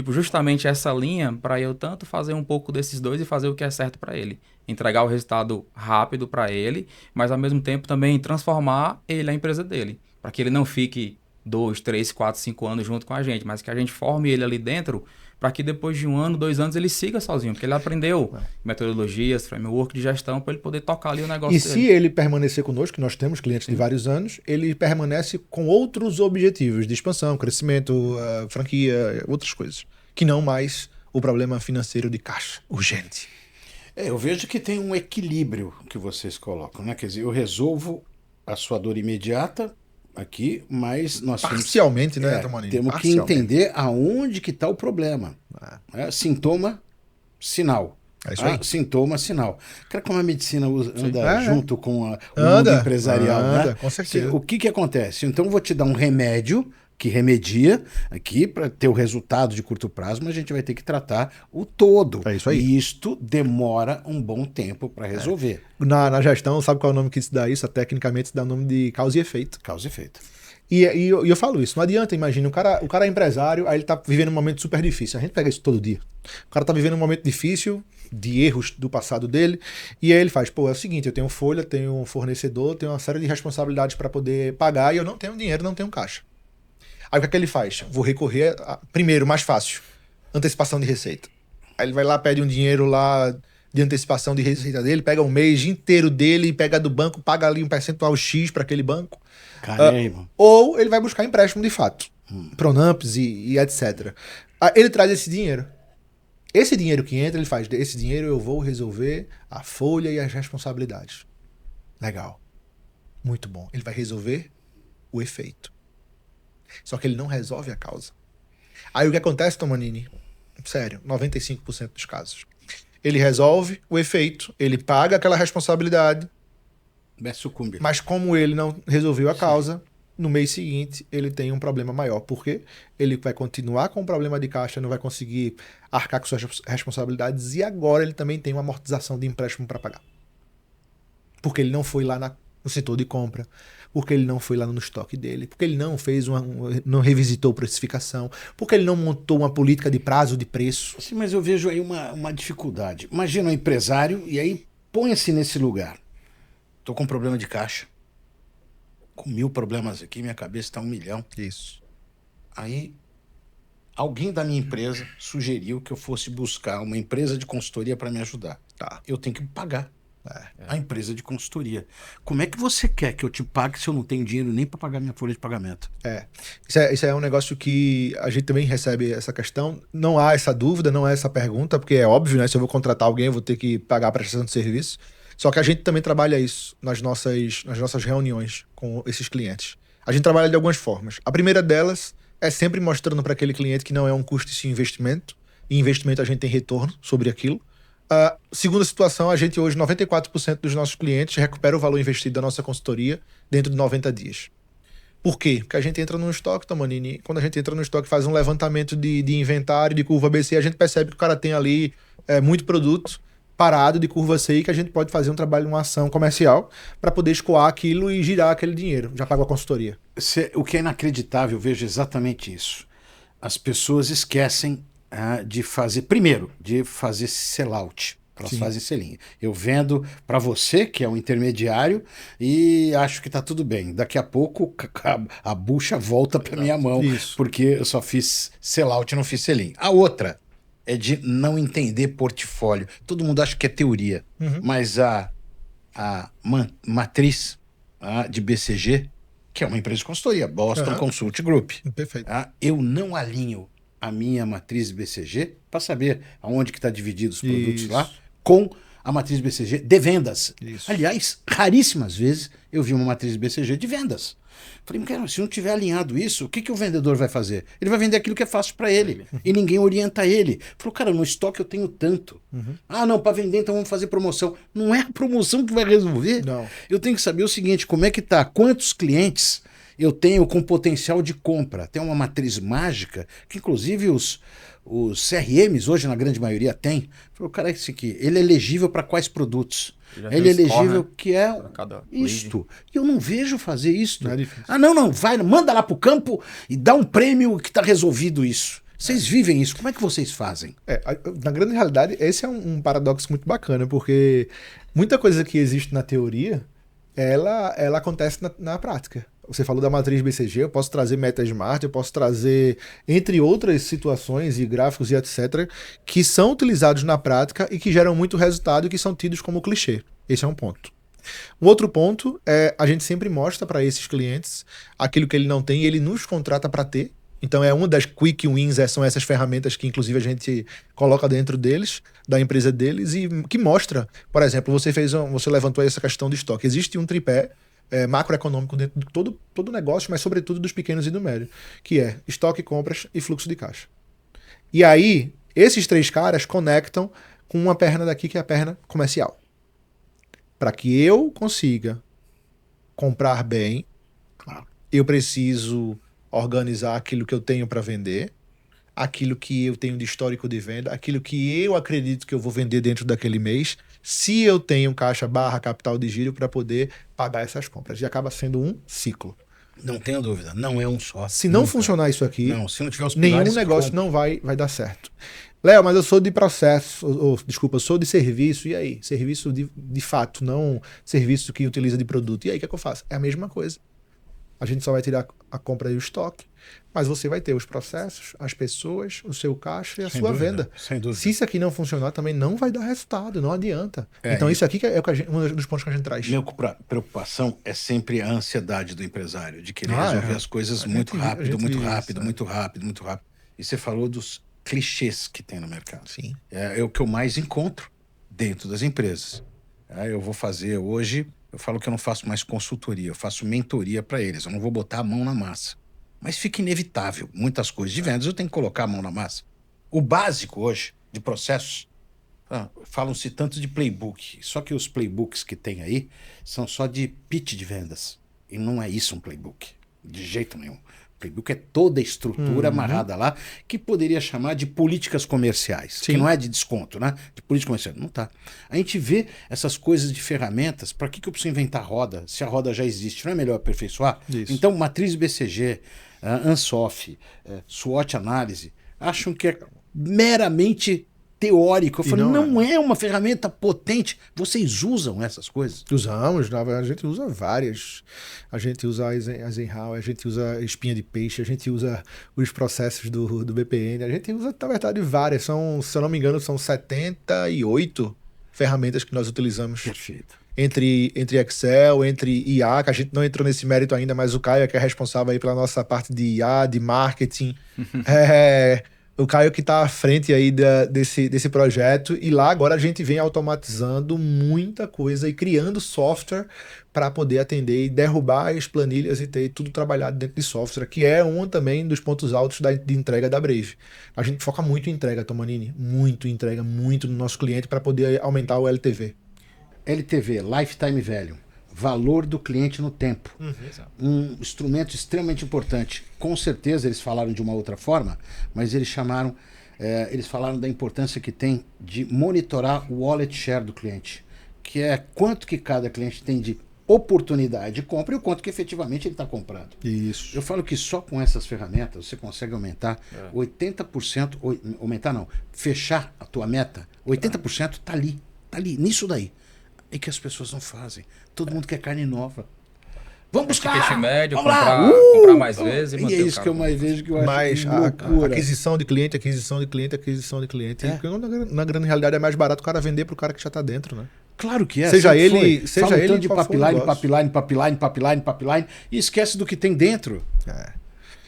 justamente essa linha para eu tanto fazer um pouco desses dois e fazer o que é certo para ele. Entregar o resultado rápido para ele, mas ao mesmo tempo também transformar ele, a empresa dele. Para que ele não fique 2, 3, 4, 5 anos junto com a gente, mas que a gente forme ele ali dentro para que depois de 1 ano, 2 anos ele siga sozinho, porque ele aprendeu metodologias, framework de gestão para ele poder tocar ali o negócio dele. E se ele permanecer conosco, que nós temos clientes de vários anos, ele permanece com outros objetivos de expansão, crescimento, franquia, outras coisas, que não mais o problema financeiro de caixa urgente. Eu vejo que tem um equilíbrio que vocês colocam, né? Quer dizer, eu resolvo a sua dor imediata aqui, mas nós parcialmente, né, Tomanini? Temos que entender aonde que está o problema. Sintoma, sinal. É isso aí. Sintoma, sinal. Cara, como a medicina anda junto com o mundo empresarial, né? Com certeza. O que acontece? Então, eu vou te dar um remédio que remedia aqui para ter o resultado de curto prazo, mas a gente vai ter que tratar o todo. É isso aí. E isto demora um bom tempo para resolver. Na gestão, sabe qual é o nome que se dá isso? Tecnicamente se dá o nome de causa e efeito. Causa e efeito. E eu falo isso, não adianta, imagina, o cara é empresário, aí ele tá vivendo um momento super difícil. A gente pega isso todo dia. O cara tá vivendo um momento difícil, de erros do passado dele, e aí ele faz, é o seguinte, eu tenho folha, tenho um fornecedor, tenho uma série de responsabilidades para poder pagar, e eu não tenho dinheiro, não tenho caixa. Aí o que ele faz? Vou recorrer, primeiro, mais fácil, antecipação de receita. Aí ele vai lá, pede um dinheiro lá de antecipação de receita dele, pega um mês inteiro dele, pega do banco, paga ali um percentual X para aquele banco. Caramba. Ou ele vai buscar empréstimo de fato, Pronamps e etc. Ele traz esse dinheiro. Esse dinheiro que entra, ele faz, esse dinheiro eu vou resolver a folha e as responsabilidades. Legal. Muito bom. Ele vai resolver o efeito. Só que ele não resolve a causa. Aí o que acontece, Tomanini? Sério, 95% dos casos. Ele resolve o efeito, ele paga aquela responsabilidade, mas como ele não resolveu a causa, no mês seguinte ele tem um problema maior. Por quê? Ele vai continuar com o problema de caixa, não vai conseguir arcar com suas responsabilidades, e agora ele também tem uma amortização de empréstimo para pagar. Porque ele não foi lá no setor de compra, porque ele não foi lá no estoque dele, porque ele não fez não revisitou precificação, porque ele não montou uma política de prazo de preço. Sim, mas eu vejo aí uma dificuldade. Imagina um empresário e aí põe-se nesse lugar. Tô com problema de caixa. Com 1000 problemas aqui, minha cabeça está 1 milhão. Isso. Aí alguém da minha empresa sugeriu que eu fosse buscar uma empresa de consultoria para me ajudar. Tá. Eu tenho que pagar. A empresa de consultoria. Como é que você quer que eu te pague se eu não tenho dinheiro nem para pagar minha folha de pagamento? Isso é um negócio que a gente também recebe essa questão. Não há essa dúvida, não há essa pergunta, porque é óbvio, né? Se eu vou contratar alguém, eu vou ter que pagar a prestação de serviço. Só que a gente também trabalha isso nas nossas reuniões com esses clientes. A gente trabalha de algumas formas. A primeira delas é sempre mostrando para aquele cliente que não é um custo e sim investimento. E investimento a gente tem retorno sobre aquilo. Segunda situação, a gente hoje, 94% dos nossos clientes recupera o valor investido da nossa consultoria dentro de 90 dias. Por quê? Porque a gente entra no estoque, Tomanini, quando a gente entra no estoque, faz um levantamento de inventário, de curva ABC, a gente percebe que o cara tem ali muito produto parado de curva C que a gente pode fazer um trabalho, uma ação comercial para poder escoar aquilo e girar aquele dinheiro. Já pagou a consultoria. O que é inacreditável, eu vejo exatamente isso. As pessoas esquecem de fazer sellout. Elas fazem selinho. Eu vendo para você, que é um intermediário, e acho que tá tudo bem. Daqui a pouco a bucha volta para minha mão, porque eu só fiz sellout e não fiz selinho. A outra é de não entender portfólio. Todo mundo acha que é teoria, mas a matriz de BCG, que é uma empresa de consultoria, Boston Consult Group. Perfeito. Eu não alinho a minha matriz BCG para saber aonde que está dividido os produtos lá com a matriz BCG de vendas. Aliás, raríssimas vezes eu vi uma matriz BCG de vendas. Falei, cara, se não tiver alinhado isso, o que o vendedor vai fazer? Ele vai vender aquilo que é fácil para ele e ninguém orienta ele. Falou, cara, no estoque eu tenho tanto. Não, para vender então vamos fazer promoção. Não é a promoção que vai resolver. Não. Eu tenho que saber o seguinte, como é que tá? Quantos clientes eu tenho com potencial de compra? Tem uma matriz mágica que inclusive os CRMs hoje na grande maioria tem. Falou, cara, esse aqui, ele é elegível para quais produtos? Ele é elegível que é isto. E eu não vejo fazer isso. Não, vai, manda lá pro campo e dá um prêmio que tá resolvido isso. Vocês vivem isso, como é que vocês fazem? Na grande realidade, esse é um paradoxo muito bacana, porque muita coisa que existe na teoria, ela acontece na prática. Você falou da matriz BCG, eu posso trazer MetaSmart, eu posso trazer, entre outras situações e gráficos e etc., que são utilizados na prática e que geram muito resultado e que são tidos como clichê. Esse é um ponto. Um outro ponto é a gente sempre mostra para esses clientes aquilo que ele não tem e ele nos contrata para ter. Então é uma das quick wins, são essas ferramentas que inclusive a gente coloca dentro deles, da empresa deles, e que mostra, por exemplo, você levantou aí essa questão de estoque. Existe um tripé macroeconômico dentro de todo negócio, mas sobretudo dos pequenos e do médio, que é estoque, compras e fluxo de caixa. E aí, esses três caras conectam com uma perna daqui, que é a perna comercial. Para que eu consiga comprar bem, eu preciso organizar aquilo que eu tenho para vender, aquilo que eu tenho de histórico de venda, aquilo que eu acredito que eu vou vender dentro daquele mês, se eu tenho caixa / capital de giro para poder pagar essas compras. E acaba sendo um ciclo. Não tenho dúvida, não é um só. Se não funcionar isso aqui, se não tiver os nenhum negócio não vai dar certo. Léo, mas eu sou de processo, eu sou de serviço, e aí? Serviço de fato, não serviço que utiliza de produto. E aí, o que é que eu faço? É a mesma coisa. A gente só vai tirar a compra e o estoque, mas você vai ter os processos, as pessoas, o seu caixa e a sua venda. Sem dúvida. Se isso aqui não funcionar, também não vai dar resultado, não adianta. Então isso aqui que é um dos pontos que a gente traz. Minha preocupação é sempre a ansiedade do empresário, de querer resolver as coisas muito rápido. E você falou dos clichês que tem no mercado. Sim. É o que eu mais encontro dentro das empresas. Eu vou fazer hoje... Eu falo que eu não faço mais consultoria, eu faço mentoria para eles. Eu não vou botar a mão na massa. Mas fica inevitável. Muitas coisas de vendas eu tenho que colocar a mão na massa. O básico hoje, de processos, falam-se tanto de playbook. Só que os playbooks que tem aí são só de pitch de vendas. E não é isso um playbook. De jeito nenhum. Playbook é toda a estrutura amarrada lá, que poderia chamar de políticas comerciais. Sim. Que não é de desconto, né? De política comercial. Não tá. A gente vê essas coisas de ferramentas. Para que eu preciso inventar roda, se a roda já existe? Não é melhor aperfeiçoar? Isso. Então, matriz BCG, Ansoff, SWOT análise, acham que é meramente teórico. Eu falei, não é uma ferramenta potente. Vocês usam essas coisas? Usamos, a gente usa várias. A gente usa a Eisenhower, a gente usa espinha de peixe, a gente usa os processos do BPN, a gente usa, na verdade, várias. Se eu não me engano, são 78 ferramentas que nós utilizamos. Perfeito. Entre Excel, entre IA, que a gente não entrou nesse mérito ainda, mas o Caio é que é responsável aí pela nossa parte de IA, de marketing. O Caio que está à frente aí desse projeto, e lá agora a gente vem automatizando muita coisa e criando software para poder atender e derrubar as planilhas e ter tudo trabalhado dentro de software, que é um também dos pontos altos de entrega da Brave. A gente foca muito em entrega, Tomanini, muito entrega, muito no nosso cliente para poder aumentar o LTV. LTV, Lifetime Value, valor do cliente no tempo. Um instrumento extremamente importante. Com certeza eles falaram de uma outra forma, mas eles falaram da importância que tem de monitorar o wallet share do cliente, que é quanto que cada cliente tem de oportunidade de compra e o quanto que efetivamente ele está comprando. Isso. Eu falo que só com essas ferramentas você consegue aumentar 80%, aumentar não, fechar a tua meta, 80% está ali, nisso daí. É que as pessoas não fazem. Todo mundo quer carne nova. Vamos buscar! Ticket médio, vamos comprar mais vezes e manter é isso que eu mais vejo, que eu acho Mas loucura. aquisição de cliente. Na grande realidade é mais barato o cara vender pro cara que já tá dentro, né? Claro que é. Seja ele de pipeline, e esquece do que tem dentro.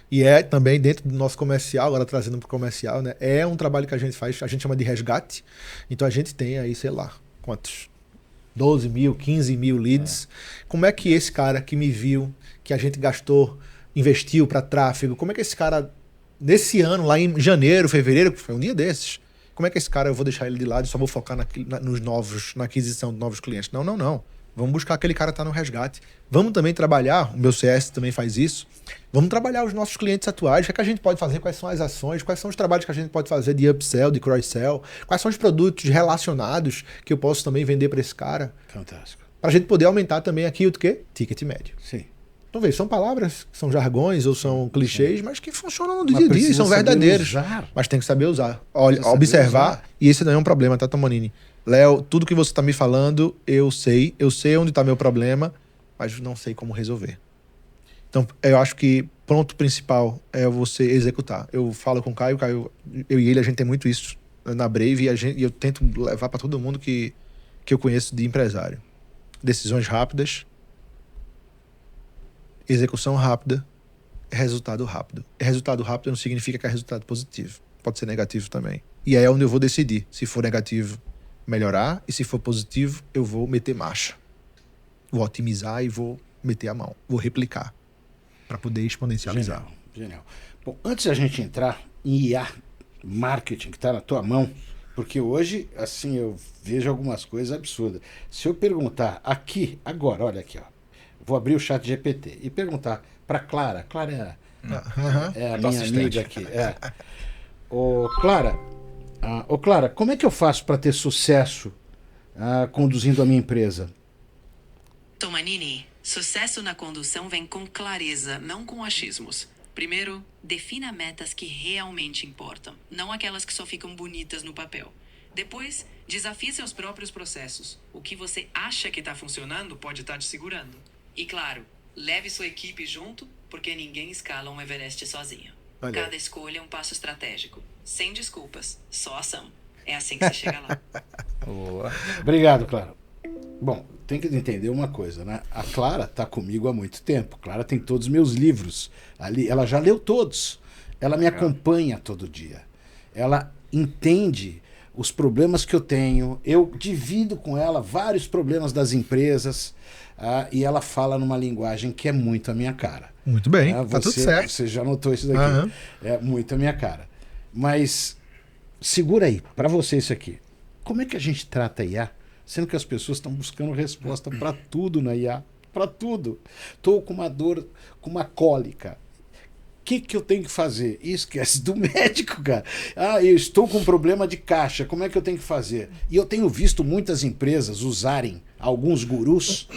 E é também dentro do nosso comercial, agora trazendo pro comercial, né? É um trabalho que a gente faz, a gente chama de resgate. Então a gente tem aí, sei lá, quantos? 12 mil, 15 mil leads. Como é que esse cara que me viu, que a gente gastou, investiu para tráfego, como é que esse cara, nesse ano, lá em janeiro, fevereiro, foi um dia desses, como é que esse cara, eu vou deixar ele de lado e só vou focar na aquisição de novos clientes? Não. Vamos buscar aquele cara que está no resgate. Vamos também trabalhar, o meu CS também faz isso, vamos trabalhar os nossos clientes atuais, o que a gente pode fazer, quais são as ações, quais são os trabalhos que a gente pode fazer de upsell, de cross-sell, quais são os produtos relacionados que eu posso também vender para esse cara. Fantástico. Para a gente poder aumentar também aqui o quê? Ticket médio. Sim. Então, veja, são palavras, são jargões ou são clichês, mas que funcionam no dia a dia e são verdadeiros. Mas tem que saber usar. Olha, observar, e esse não é um problema, tá, Tomanini? Léo, tudo que você está me falando, eu sei onde está meu problema, mas não sei como resolver. Então, eu acho que ponto principal é você executar. Eu falo com o Caio, eu e ele, a gente tem muito isso na Brave, e eu tento levar para todo mundo que eu conheço de empresário. Decisões rápidas, execução rápida, resultado rápido. Resultado rápido não significa que é resultado positivo. Pode ser negativo também. E é onde eu vou decidir. Se for negativo, melhorar, e se for positivo, eu vou meter marcha. Vou otimizar e vou meter a mão. Vou replicar para poder exponencializar. Genial. Bom, antes da gente entrar em IA, marketing, que está na tua mão, porque hoje, assim, eu vejo algumas coisas absurdas. Se eu perguntar aqui, agora, olha aqui, ó, vou abrir o chat GPT e perguntar para Clara é a minha amiga aqui. Clara, como é que eu faço para ter sucesso conduzindo a minha empresa? Tomanini, sucesso na condução vem com clareza, não com achismos. Primeiro, defina metas que realmente importam, não aquelas que só ficam bonitas no papel. Depois, desafie seus próprios processos. O que você acha que está funcionando pode estar te segurando. E claro, leve sua equipe junto, porque ninguém escala um Everest sozinho. Cada escolha é um passo estratégico. Sem desculpas, só ação. É assim que você chega lá. Boa. Obrigado, Clara. Bom, tem que entender uma coisa, né? A Clara está comigo há muito tempo. Clara tem todos os meus livros ali. Ela já leu todos. Ela me acompanha todo dia. Ela entende os problemas que eu tenho. Eu divido com ela vários problemas das empresas. E ela fala numa linguagem que é muito a minha cara. Muito bem, tá tudo certo. Você já notou isso daqui. É muito a minha cara. Mas segura aí, para você isso aqui. Como é que a gente trata a IA, sendo que as pessoas estão buscando resposta para tudo na IA? Para tudo. Estou com uma dor, com uma cólica. O que eu tenho que fazer? E esquece do médico, cara. Eu estou com um problema de caixa. Como é que eu tenho que fazer? E eu tenho visto muitas empresas usarem alguns gurus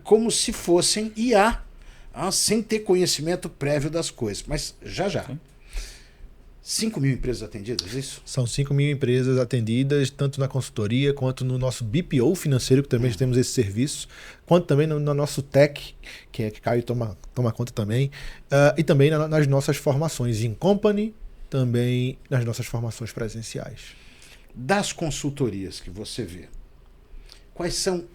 como se fossem IA, sem ter conhecimento prévio das coisas. Mas já. 5 mil empresas atendidas, isso? São 5 mil empresas atendidas, tanto na consultoria, quanto no nosso BPO financeiro, que também temos esse serviço, quanto também no nosso tech, que Caio toma conta também, e também nas nossas formações em company, também nas nossas formações presenciais. Das consultorias que você vê, quais são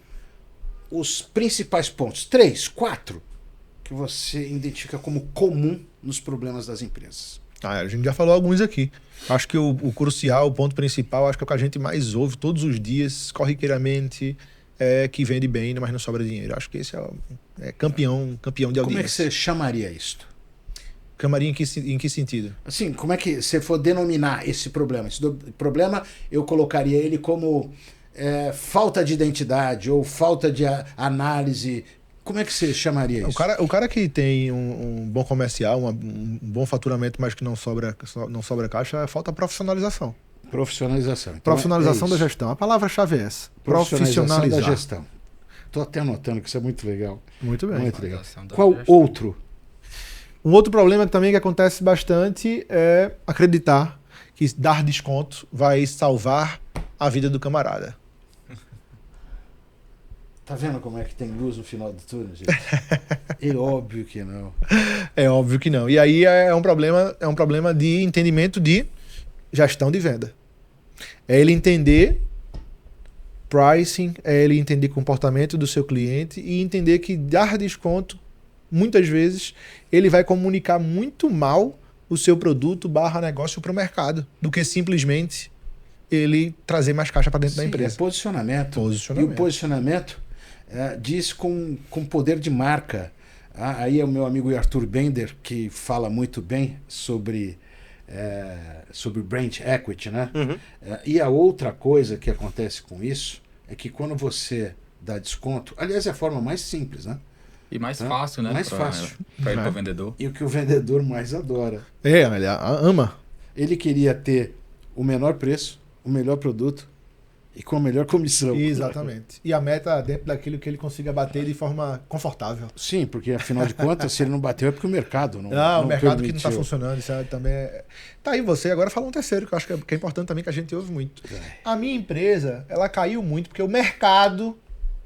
os principais pontos, 3, 4, que você identifica como comum nos problemas das empresas? A gente já falou alguns aqui. Acho que o crucial, o ponto principal, acho que é o que a gente mais ouve todos os dias, corriqueiramente, é que vende bem, mas não sobra dinheiro. Acho que esse é campeão de audiência. Como é que você chamaria isto? Chamaria em que sentido? Assim, como é que você for denominar esse problema? Esse problema, eu colocaria ele como falta de identidade ou falta de análise. Como é que você chamaria isso? O cara que tem um bom comercial, um bom faturamento, mas que não sobra caixa, falta profissionalização. Profissionalização. Então profissionalização da gestão. A palavra-chave é essa. Profissionalizar da gestão. Estou até anotando que isso é muito legal. Muito bem. Muito legal. Qual outro? Um outro problema também que acontece bastante é acreditar que dar desconto vai salvar a vida do camarada. Tá vendo como é que tem luz no final do túnel, gente? É óbvio que não. É óbvio que não. E aí é um problema de entendimento de gestão de venda. É ele entender pricing, é ele entender comportamento do seu cliente e entender que dar desconto, muitas vezes, ele vai comunicar muito mal o seu produto / negócio para o mercado, do que simplesmente ele trazer mais caixa para dentro da empresa. É posicionamento. E o posicionamento diz com poder de marca. Aí é o meu amigo Arthur Bender, que fala muito bem sobre brand equity, né? Uhum. E a outra coisa que acontece com isso é que quando você dá desconto, aliás, é a forma mais simples, né? E mais fácil, né? Mais fácil. Para ir para o vendedor. E o que o vendedor mais adora. Ele ama. Ele queria ter o menor preço, o melhor produto e com a melhor comissão. Exatamente. E a meta dentro daquilo que ele consiga bater de forma confortável. Sim, porque afinal de contas, se ele não bateu é porque o mercado não o mercado permitiu. que não está funcionando. Isso também Tá aí você. Agora fala um terceiro, que eu acho que é importante também, que a gente ouve muito. A minha empresa, ela caiu muito porque o mercado,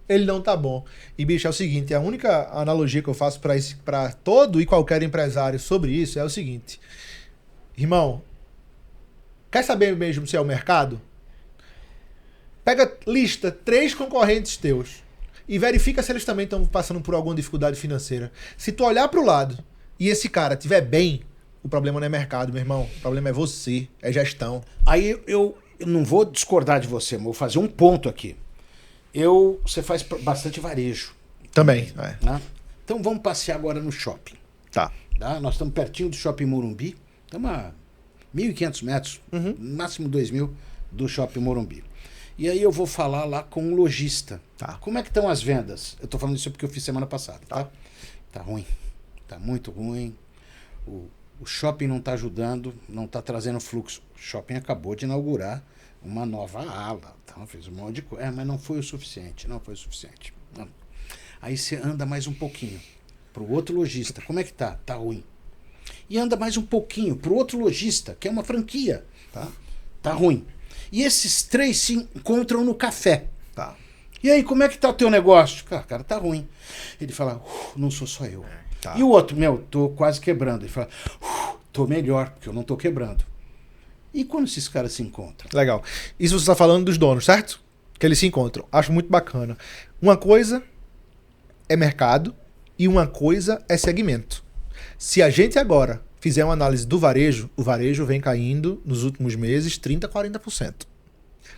ele não tá bom. E, bicho, é o seguinte, a única analogia que eu faço para todo e qualquer empresário sobre isso é o seguinte. Irmão, quer saber mesmo se é o mercado? Pega, lista 3 concorrentes teus e verifica se eles também estão passando por alguma dificuldade financeira. Se tu olhar para o lado e esse cara estiver bem, o problema não é mercado, meu irmão. O problema é você, é gestão. Aí eu não vou discordar de você, mas vou fazer um ponto aqui. Você faz bastante varejo. Também. Né? Então vamos passear agora no shopping. Tá. Nós estamos pertinho do Shopping Morumbi. Estamos a 1.500 metros, máximo 2.000 do Shopping Morumbi. E aí eu vou falar lá com um lojista. Tá. Como é que estão as vendas? Eu estou falando isso porque eu fiz semana passada. Tá ruim. Tá muito ruim. O shopping não está ajudando, não está trazendo fluxo. O shopping acabou de inaugurar uma nova ala. Então fez um monte de coisa. Mas não foi o suficiente. Não foi o suficiente. Não. Aí você anda mais um pouquinho para o outro lojista. Como é que tá? Tá ruim. E anda mais um pouquinho para o outro lojista, que é uma franquia. Tá ruim. E esses 3 se encontram no café. Tá. E aí, como é que tá o teu negócio? Cara, tá ruim. Ele fala, não sou só eu. Tá. E o outro, tô quase quebrando. Ele fala, tô melhor, porque eu não tô quebrando. E quando esses caras se encontram? Legal. Isso você está falando dos donos, certo? Que eles se encontram. Acho muito bacana. Uma coisa é mercado e uma coisa é segmento. Se a gente agora fizer uma análise do varejo, o varejo vem caindo nos últimos meses 30%, 40%.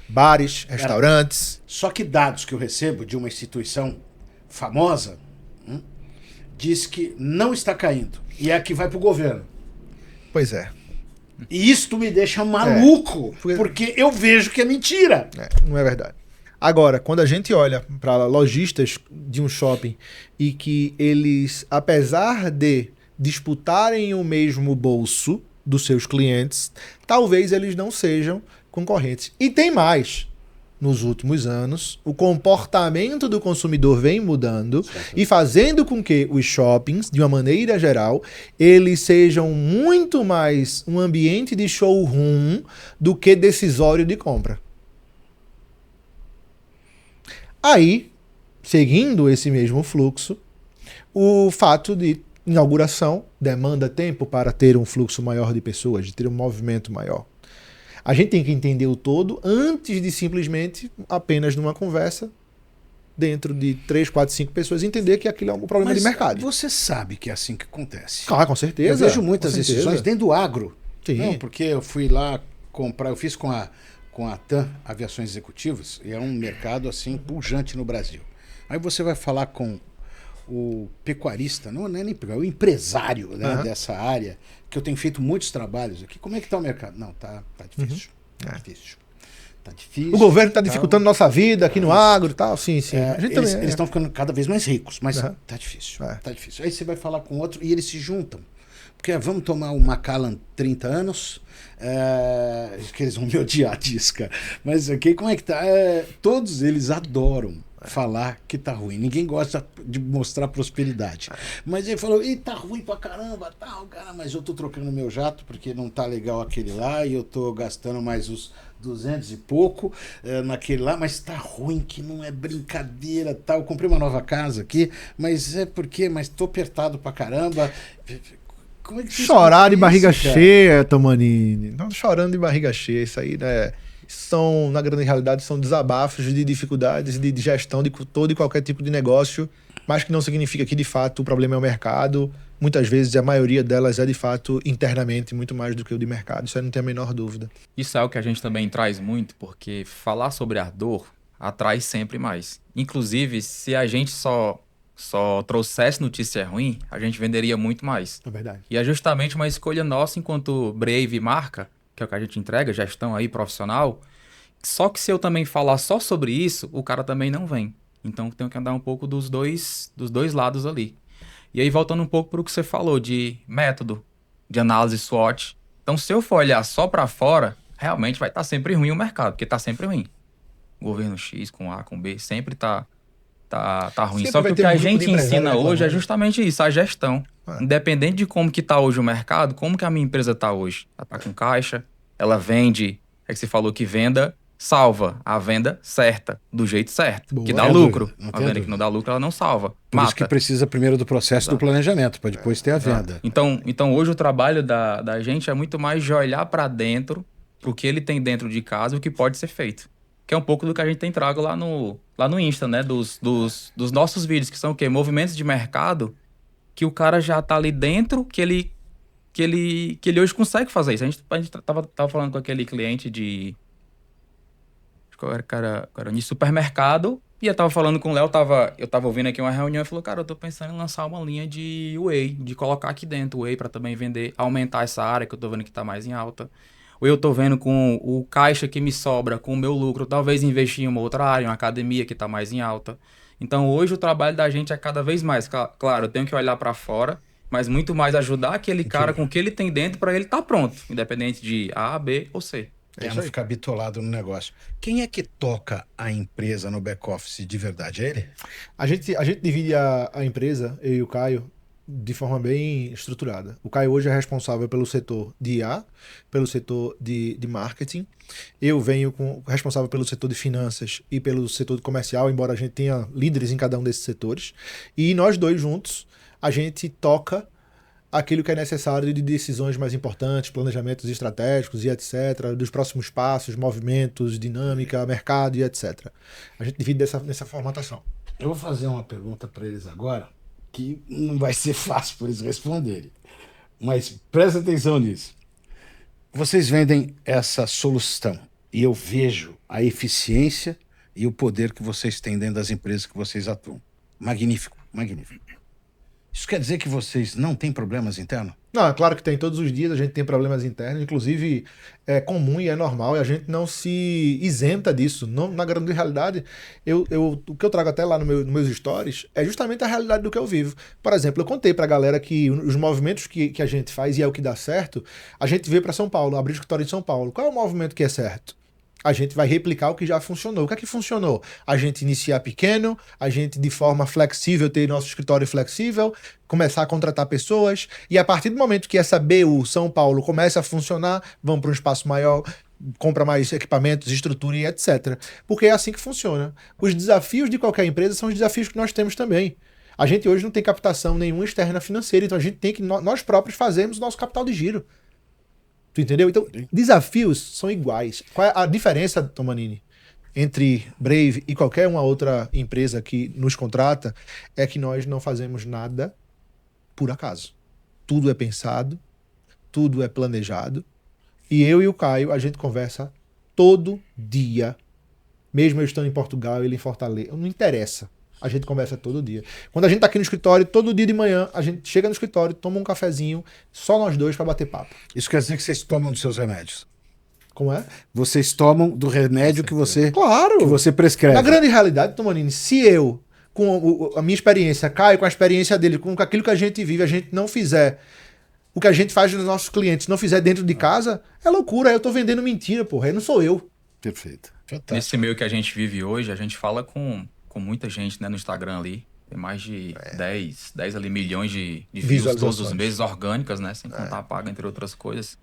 Bares, restaurantes. Só que dados que eu recebo de uma instituição famosa diz que não está caindo. E é a que vai para o governo. Pois é. E isso me deixa maluco, porque eu vejo que é mentira. Não é verdade. Agora, quando a gente olha para lojistas de um shopping e que eles, apesar de disputarem o mesmo bolso dos seus clientes, talvez eles não sejam concorrentes. E tem mais. Nos últimos anos, o comportamento do consumidor vem mudando e fazendo com que os shoppings, de uma maneira geral, eles sejam muito mais um ambiente de showroom do que decisório de compra. Aí, seguindo esse mesmo fluxo, o fato de inauguração demanda tempo para ter um fluxo maior de pessoas, de ter um movimento maior. A gente tem que entender o todo antes de simplesmente, apenas numa conversa, dentro de 3, 4, 5 pessoas entender que aquilo é um problema de mercado. Você sabe que é assim que acontece. Claro, com certeza. Eu vejo muitas decisões dentro do agro. Sim. Não, porque eu fui lá comprar, eu fiz com a TAM Aviações Executivas, e é um mercado assim pujante no Brasil. Aí você vai falar com o pecuarista, não é nem pecuarista, o empresário, né, dessa área, que eu tenho feito muitos trabalhos aqui. Como é que está o mercado? Não, tá difícil. Tá difícil. Tá difícil. O governo está dificultando nossa vida aqui no agro e tal. Sim. Eles estão ficando cada vez mais ricos, mas tá difícil. Tá difícil. Aí você vai falar com outro e eles se juntam. Porque vamos tomar o Macallan 30 anos, que eles vão me odiar disso, cara. Mas aqui, como é que tá? Todos eles adoram falar que tá ruim. Ninguém gosta de mostrar prosperidade. Mas ele falou, e tá ruim pra caramba, tal, cara, mas eu tô trocando meu jato porque não tá legal aquele lá e eu tô gastando mais os 200 e pouco naquele lá, mas tá ruim, que não é brincadeira, tal. Eu comprei uma nova casa aqui, mas mas tô apertado pra caramba. Como é que chorar de barriga cheia, Tomanini. Não chorando de barriga cheia, isso aí, né? Na grande realidade, são desabafos de dificuldades de gestão de todo e qualquer tipo de negócio, mas que não significa que, de fato, o problema é o mercado. Muitas vezes, a maioria delas é, de fato, internamente, muito mais do que o de mercado. Isso aí não tem a menor dúvida. Isso é o que a gente também traz muito, porque falar sobre a dor atrai sempre mais. Inclusive, se a gente só trouxesse notícia ruim, a gente venderia muito mais. É verdade. E é justamente uma escolha nossa enquanto Brave marca, que é o que a gente entrega, gestão aí profissional. Só que se eu também falar só sobre isso, o cara também não vem. Então eu tenho que andar um pouco dos dois lados ali. E aí voltando um pouco para o que você falou de método, de análise SWOT. Então se eu for olhar só para fora, realmente vai estar sempre ruim o mercado, porque está sempre ruim. Governo X com A, com B, sempre tá ruim. Sempre só que o que a gente ensina hoje é justamente isso, a gestão. Independente de como que tá hoje o mercado, como que a minha empresa tá hoje. Ela tá com caixa, ela vende, é que você falou que venda, salva a venda certa, do jeito certo, Boa, que dá lucro. Não A venda que não dá lucro, ela não salva. Por isso que precisa primeiro do processo do planejamento, para depois ter a venda. Então hoje o trabalho da gente é muito mais de olhar para dentro, pro que ele tem dentro de casa e o que pode ser feito. Que é um pouco do que a gente tem trago lá no Insta, né? Dos nossos vídeos, que são o quê? Movimentos de mercado, que o cara já tá ali dentro, que ele hoje consegue fazer isso. A gente tava falando com aquele cliente de... Acho que era de supermercado, e eu tava falando com o Léo, eu tava ouvindo aqui uma reunião, e falou, cara, eu tô pensando em lançar uma linha de whey, de colocar aqui dentro o whey para também vender, aumentar essa área que eu tô vendo que tá mais em alta. Ou eu tô vendo com o caixa que me sobra, com o meu lucro, talvez investir em uma outra área, uma academia que tá mais em alta. Então hoje o trabalho da gente é cada vez mais, claro, eu tenho que olhar para fora, mas muito mais ajudar aquele cara com o que ele tem dentro para ele estar pronto, independente de A, B ou C. Não ficar bitolado no negócio. Quem é que toca a empresa no back-office de verdade? É ele? A gente divide a empresa, eu e o Caio, de forma bem estruturada. O Caio hoje é responsável pelo setor de IA, pelo setor de marketing. Eu venho responsável pelo setor de finanças e pelo setor de comercial, embora a gente tenha líderes em cada um desses setores. E nós dois juntos, a gente toca aquilo que é necessário de decisões mais importantes, planejamentos estratégicos e etc., dos próximos passos, movimentos, dinâmica, mercado e etc. A gente divide nessa formatação. Eu vou fazer uma pergunta para eles agora, que não vai ser fácil por eles responderem. Mas presta atenção nisso. Vocês vendem essa solução e eu vejo a eficiência e o poder que vocês têm dentro das empresas que vocês atuam. Magnífico, magnífico. Isso quer dizer que vocês não têm problemas internos? Não, é claro que tem. Todos os dias a gente tem problemas internos. Inclusive, é comum e é normal. E a gente não se isenta disso. Não, na grande realidade, o que eu trago até lá nos meus stories é justamente a realidade do que eu vivo. Por exemplo, eu contei pra galera que os movimentos que a gente faz e é o que dá certo, a gente veio para São Paulo, abrir escritório em São Paulo. Qual é o movimento que é certo? A gente vai replicar o que já funcionou. O que é que funcionou? A gente iniciar pequeno, a gente de forma flexível ter nosso escritório flexível, começar a contratar pessoas, e a partir do momento que essa BU São Paulo começa a funcionar, vamos para um espaço maior, compra mais equipamentos, estrutura e etc. Porque é assim que funciona. Os desafios de qualquer empresa são os desafios que nós temos também. A gente hoje não tem captação nenhuma externa financeira, então a gente tem que nós próprios fazermos o nosso capital de giro. Tu entendeu? Então, desafios são iguais. Qual é a diferença, Tomanini? entre Brave e qualquer uma outra empresa que nos contrata é que nós não fazemos nada por acaso. Tudo é pensado, tudo é planejado. E eu e o Caio, a gente conversa todo dia. Mesmo eu estando em Portugal, ele em Fortaleza. Não interessa. A gente conversa todo dia. Quando a gente tá aqui no escritório, todo dia de manhã, a gente chega no escritório, toma um cafezinho, só nós dois para bater papo. Isso quer dizer que vocês tomam dos seus remédios. Como é? Vocês tomam do remédio que você prescreve. Na grande realidade, Tomanini, se eu, com a minha experiência, Caio, com a experiência dele, com aquilo que a gente vive, a gente não fizer o que a gente faz nos nossos clientes, não fizer dentro de casa, é loucura. Eu tô vendendo mentira, porra. Aí não sou eu. Perfeito. Fantástico. Nesse meio que a gente vive hoje, a gente fala com muita gente, né, no Instagram ali. Tem mais de 10 ali, milhões de views todos os meses, orgânicas, né? Sem contar a paga, entre outras coisas.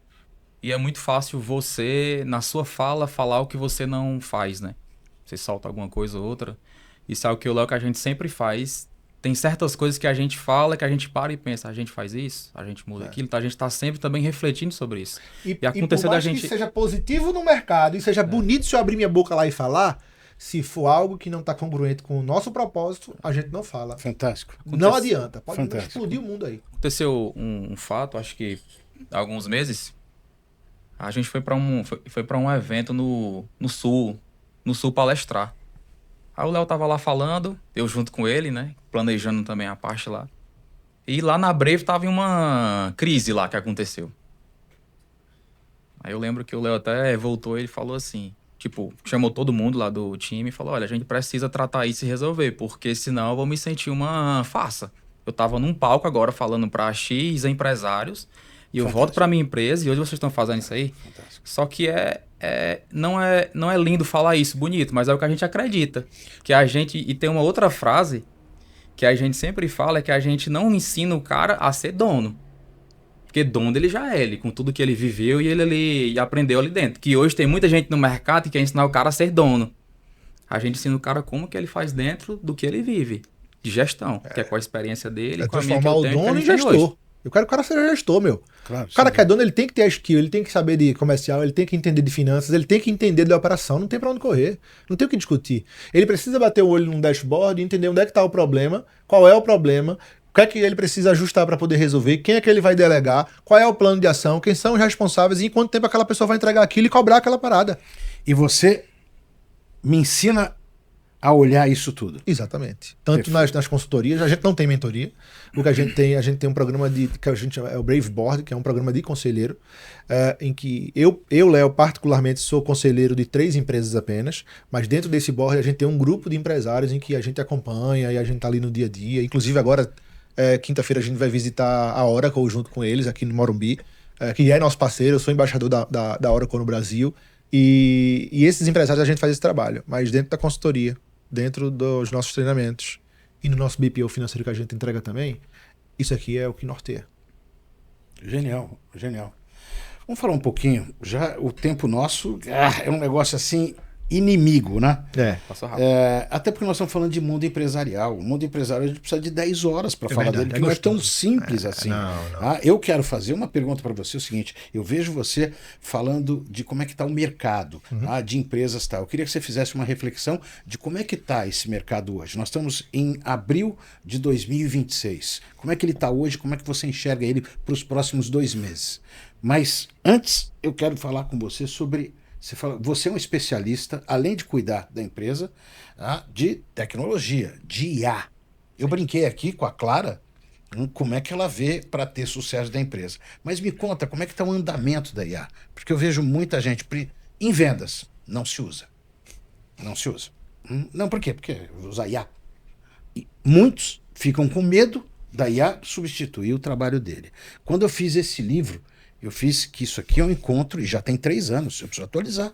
E é muito fácil você, na sua fala, falar o que você não faz, né? Você solta alguma coisa ou outra. Isso é o que o Léo, que a gente sempre faz. Tem certas coisas que a gente fala, que a gente para e pensa, a gente faz isso, a gente muda aquilo, então a gente está sempre também refletindo sobre isso. E aconteceu da gente... que seja positivo no mercado e seja bonito se eu abrir minha boca lá e falar, se for algo que não está congruente com o nosso propósito, a gente não fala. Fantástico. Não adianta. Pode explodir o mundo aí. Aconteceu um fato, acho que há alguns meses, a gente foi para um evento no Sul palestrar. Aí o Léo tava lá falando, eu junto com ele, né? Planejando também a parte lá. E lá na Brave tava em uma crise lá que aconteceu. Aí eu lembro que o Léo até voltou e ele falou assim, tipo, chamou todo mundo lá do time e falou, olha, a gente precisa tratar isso e resolver, porque senão eu vou me sentir uma farsa. Eu tava num palco agora falando para X empresários e eu volto para minha empresa e hoje vocês estão fazendo isso aí. Fantástico. Só que não é lindo falar isso, bonito, mas é o que a gente acredita. Que a gente, e tem uma outra frase que a gente sempre fala, é que a gente não ensina o cara a ser dono. Porque dono ele já é, ele, com tudo que ele viveu e ele aprendeu ali dentro. Que hoje tem muita gente no mercado que quer ensinar o cara a ser dono. A gente ensina o cara como que ele faz dentro do que ele vive. De gestão, que é com a experiência dele, com a minha que eu tenho, transformar o dono em gestor. Eu quero que o cara seja gestor, meu. Claro, o cara que é dono, ele tem que ter a skill, ele tem que saber de comercial, ele tem que entender de finanças, ele tem que entender de operação, não tem pra onde correr, não tem o que discutir. Ele precisa bater o olho num dashboard e entender onde é que tá o problema, qual é o problema, o que é que ele precisa ajustar para poder resolver, quem é que ele vai delegar, qual é o plano de ação, quem são os responsáveis e em quanto tempo aquela pessoa vai entregar aquilo e cobrar aquela parada. E você me ensina a olhar isso tudo. Exatamente. Tanto nas consultorias, a gente não tem mentoria. O que a gente tem um programa que a gente chama, é o Brave Board, que é um programa de conselheiro, em que eu, Léo, particularmente sou conselheiro de 3 empresas apenas, mas dentro desse board a gente tem um grupo de empresários em que a gente acompanha e a gente tá ali no dia a dia. Inclusive agora, quinta-feira a gente vai visitar a Oracle junto com eles aqui no Morumbi, que é nosso parceiro, eu sou embaixador da Oracle no Brasil, e esses empresários a gente faz esse trabalho, mas dentro da consultoria, dentro dos nossos treinamentos e no nosso BPO financeiro que a gente entrega também, isso aqui é o que norteia. Genial, genial. Vamos falar um pouquinho, já o tempo nosso é um negócio assim inimigo, né? Passou rápido. Até porque nós estamos falando de mundo empresarial. O mundo empresarial a gente precisa de 10 horas para falar verdade, dele, que não é tão simples assim. Não. Eu quero fazer uma pergunta para você, o seguinte, eu vejo você falando de como é que está o mercado de empresas. Eu queria que você fizesse uma reflexão de como é que está esse mercado hoje. Nós estamos em abril de 2026. Como é que ele está hoje? Como é que você enxerga ele para os próximos 2 meses? Mas antes eu quero falar com você sobre... Você é um especialista, além de cuidar da empresa, de tecnologia, de IA. Eu brinquei aqui com a Clara, como é que ela vê para ter sucesso da empresa. Mas me conta, como é que está o andamento da IA? Porque eu vejo muita gente em vendas, não se usa. Não se usa. Não, por quê? Porque usa IA. E muitos ficam com medo da IA substituir o trabalho dele. Quando eu fiz esse livro, eu fiz que isso aqui é um encontro, e já tem 3 anos, eu preciso atualizar.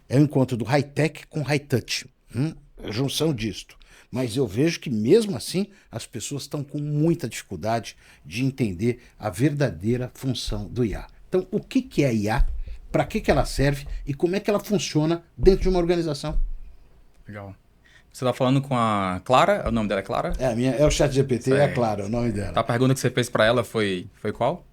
É um encontro do high-tech com high-touch. A junção disto. Mas eu vejo que, mesmo assim, as pessoas estão com muita dificuldade de entender a verdadeira função do IA. Então, o que é IA? Para que ela serve? E como é que ela funciona dentro de uma organização? Legal. Você está falando com a Clara? O nome dela é Clara? É o ChatGPT, é a Clara, o nome dela. A pergunta que você fez para ela foi qual?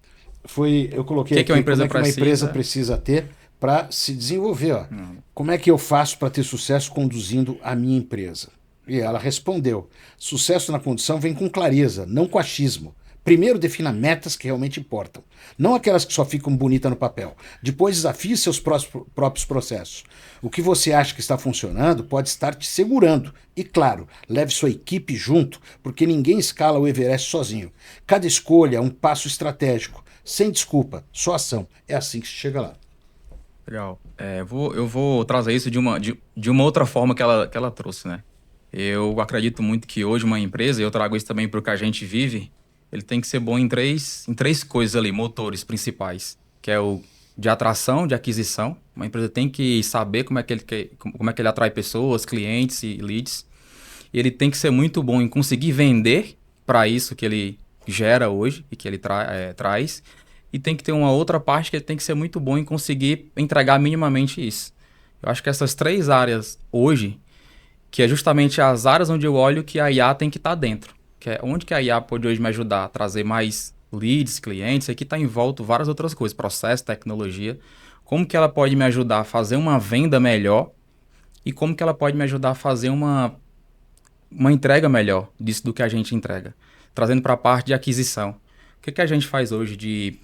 Eu coloquei que uma empresa uma empresa precisa ter para se desenvolver. Ó. Como é que eu faço para ter sucesso conduzindo a minha empresa? E ela respondeu: sucesso na condução vem com clareza, não com achismo. Primeiro defina metas que realmente importam, não aquelas que só ficam bonitas no papel. Depois desafie seus próprios processos. O que você acha que está funcionando pode estar te segurando. E claro, leve sua equipe junto, porque ninguém escala o Everest sozinho. Cada escolha é um passo estratégico, sem desculpa, só ação. É assim que se chega lá. Legal. Eu vou trazer isso de uma outra forma que ela trouxe, né? Eu acredito muito que hoje uma empresa, e eu trago isso também para o que a gente vive, ele tem que ser bom em três coisas ali, motores principais, que é o de atração, de aquisição. Uma empresa tem que saber como é que ele atrai pessoas, clientes e leads. E ele tem que ser muito bom em conseguir vender para isso que ele gera hoje e que ele traz. E tem que ter uma outra parte que ele tem que ser muito bom em conseguir entregar minimamente isso. Eu acho que essas 3 áreas hoje, que é justamente as áreas onde eu olho que a IA tem que estar dentro. Que é onde que a IA pode hoje me ajudar a trazer mais leads, clientes. Aqui está em volta várias outras coisas, processo, tecnologia. Como que ela pode me ajudar a fazer uma venda melhor e como que ela pode me ajudar a fazer uma entrega melhor disso do que a gente entrega. Trazendo para a parte de aquisição. O que a gente faz hoje de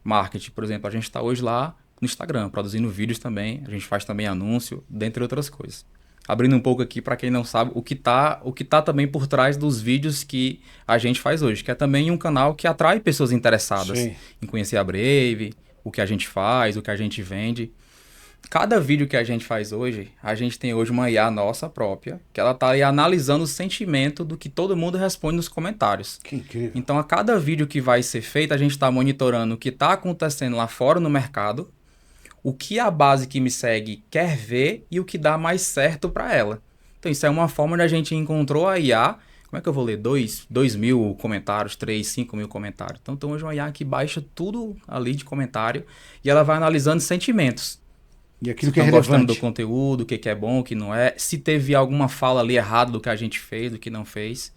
marketing? Por exemplo, a gente está hoje lá no Instagram, produzindo vídeos também. A gente faz também anúncio, dentre outras coisas. Abrindo um pouco aqui para quem não sabe o que tá também por trás dos vídeos que a gente faz hoje, que é também um canal que atrai pessoas interessadas em conhecer a Brave, o que a gente faz, o que a gente vende. Cada vídeo que a gente faz hoje, a gente tem hoje uma IA nossa própria, que ela tá aí analisando o sentimento do que todo mundo responde nos comentários. Que incrível. Então, a cada vídeo que vai ser feito, a gente está monitorando o que está acontecendo lá fora no mercado, o que a base que me segue quer ver e o que dá mais certo para ela. Então, isso é uma forma onde a gente encontrou a IA. Como é que eu vou ler? 2.000 comentários, 3, 5.000 comentários. Então, tem hoje uma IA que baixa tudo ali de comentário e ela vai analisando sentimentos. E aquilo que é relevante. Gostando do conteúdo, o que é bom, o que não é. Se teve alguma fala ali errada do que a gente fez, do que não fez.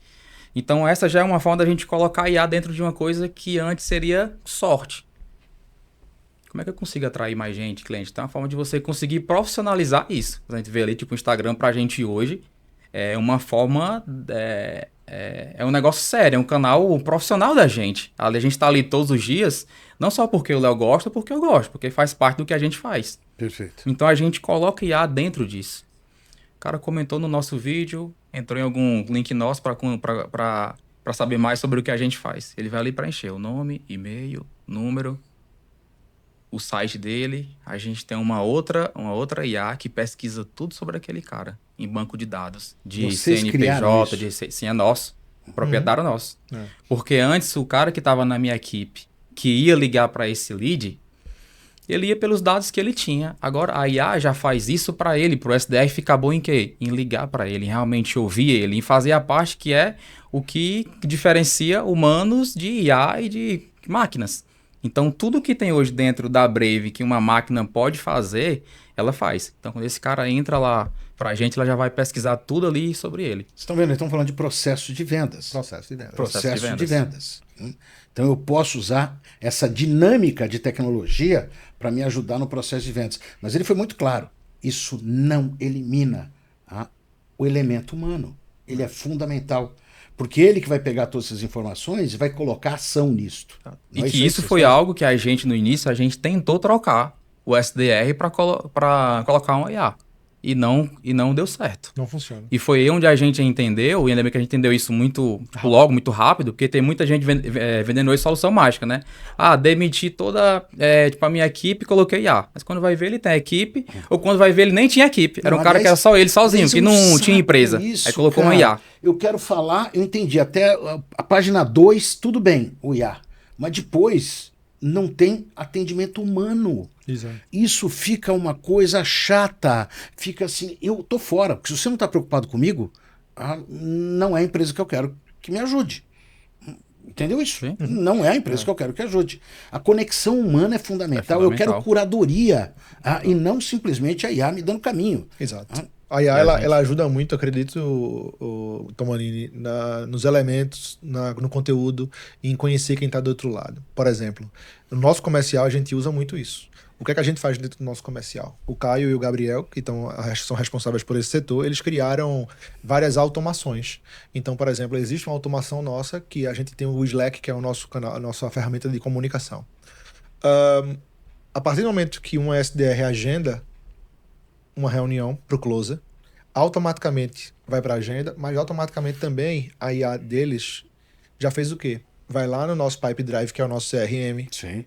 Então, essa já é uma forma da gente colocar a IA dentro de uma coisa que antes seria sorte. Como é que eu consigo atrair mais gente, cliente? Então, é uma forma de você conseguir profissionalizar isso. A gente vê ali, tipo, o Instagram pra gente hoje é uma forma... É um negócio sério, é um canal profissional da gente. A gente tá ali todos os dias, não só porque o Léo gosta, porque eu gosto, porque faz parte do que a gente faz. Perfeito. Então, a gente coloca IA dentro disso. O cara comentou no nosso vídeo, entrou em algum link nosso para saber mais sobre o que a gente faz. Ele vai ali preencher o nome, e-mail, número... o site dele, a gente tem uma outra IA que pesquisa tudo sobre aquele cara em banco de dados, de Vocês CNPJ, sim, é nosso, proprietário nosso. Porque antes o cara que estava na minha equipe, que ia ligar para esse lead, ele ia pelos dados que ele tinha. Agora a IA já faz isso para ele, para o SDR ficar bom em quê? Em ligar para ele, em realmente ouvir ele, em fazer a parte que é o que diferencia humanos de IA e de máquinas. Então, tudo que tem hoje dentro da Brave que uma máquina pode fazer, ela faz. Então, quando esse cara entra lá pra gente, ela já vai pesquisar tudo ali sobre ele. Vocês estão vendo? Eles estão falando de processo de vendas. Processo de vendas. Então, eu posso usar essa dinâmica de tecnologia para me ajudar no processo de vendas. Mas ele foi muito claro. Isso não elimina o elemento humano. Ele é fundamental. Porque ele que vai pegar todas essas informações e vai colocar ação nisto. E que isso foi algo que a gente, no início, a gente tentou trocar o SDR para colocar uma IA. E não deu certo. Não funciona. E foi aí onde a gente entendeu, e ainda bem que a gente entendeu isso muito rápido, porque tem muita gente vendendo hoje solução mágica, né? Demiti toda a minha equipe e coloquei IA. Mas quando vai ver, ele tem equipe, ou quando vai ver, ele nem tinha equipe. Era um cara que era só ele sozinho, que não tinha empresa. Aí colocou uma IA. Eu quero falar, eu entendi, até a página 2, tudo bem, o IA. Mas depois não tem atendimento humano. Exato. Isso fica uma coisa chata. Fica assim, eu tô fora. Porque se você não está preocupado comigo, não é a empresa que eu quero que me ajude. Entendeu isso? Sim. Não é a empresa que eu quero que ajude. A conexão humana é fundamental. Eu quero curadoria e não simplesmente a IA me dando caminho. Exato. A IA ela ajuda muito, acredito, o Tomanini, nos elementos, no conteúdo e em conhecer quem está do outro lado. Por exemplo, no nosso comercial a gente usa muito isso. O que é que a gente faz dentro do nosso comercial? O Caio e o Gabriel, que são responsáveis por esse setor, eles criaram várias automações. Então, por exemplo, existe uma automação nossa que a gente tem o Slack, que é o nosso canal, a nossa ferramenta de comunicação. A partir do momento que uma SDR agenda uma reunião para o closer, automaticamente vai para a agenda, mas automaticamente também a IA deles já fez o quê? Vai lá no nosso Pipe Drive, que é o nosso CRM. Sim.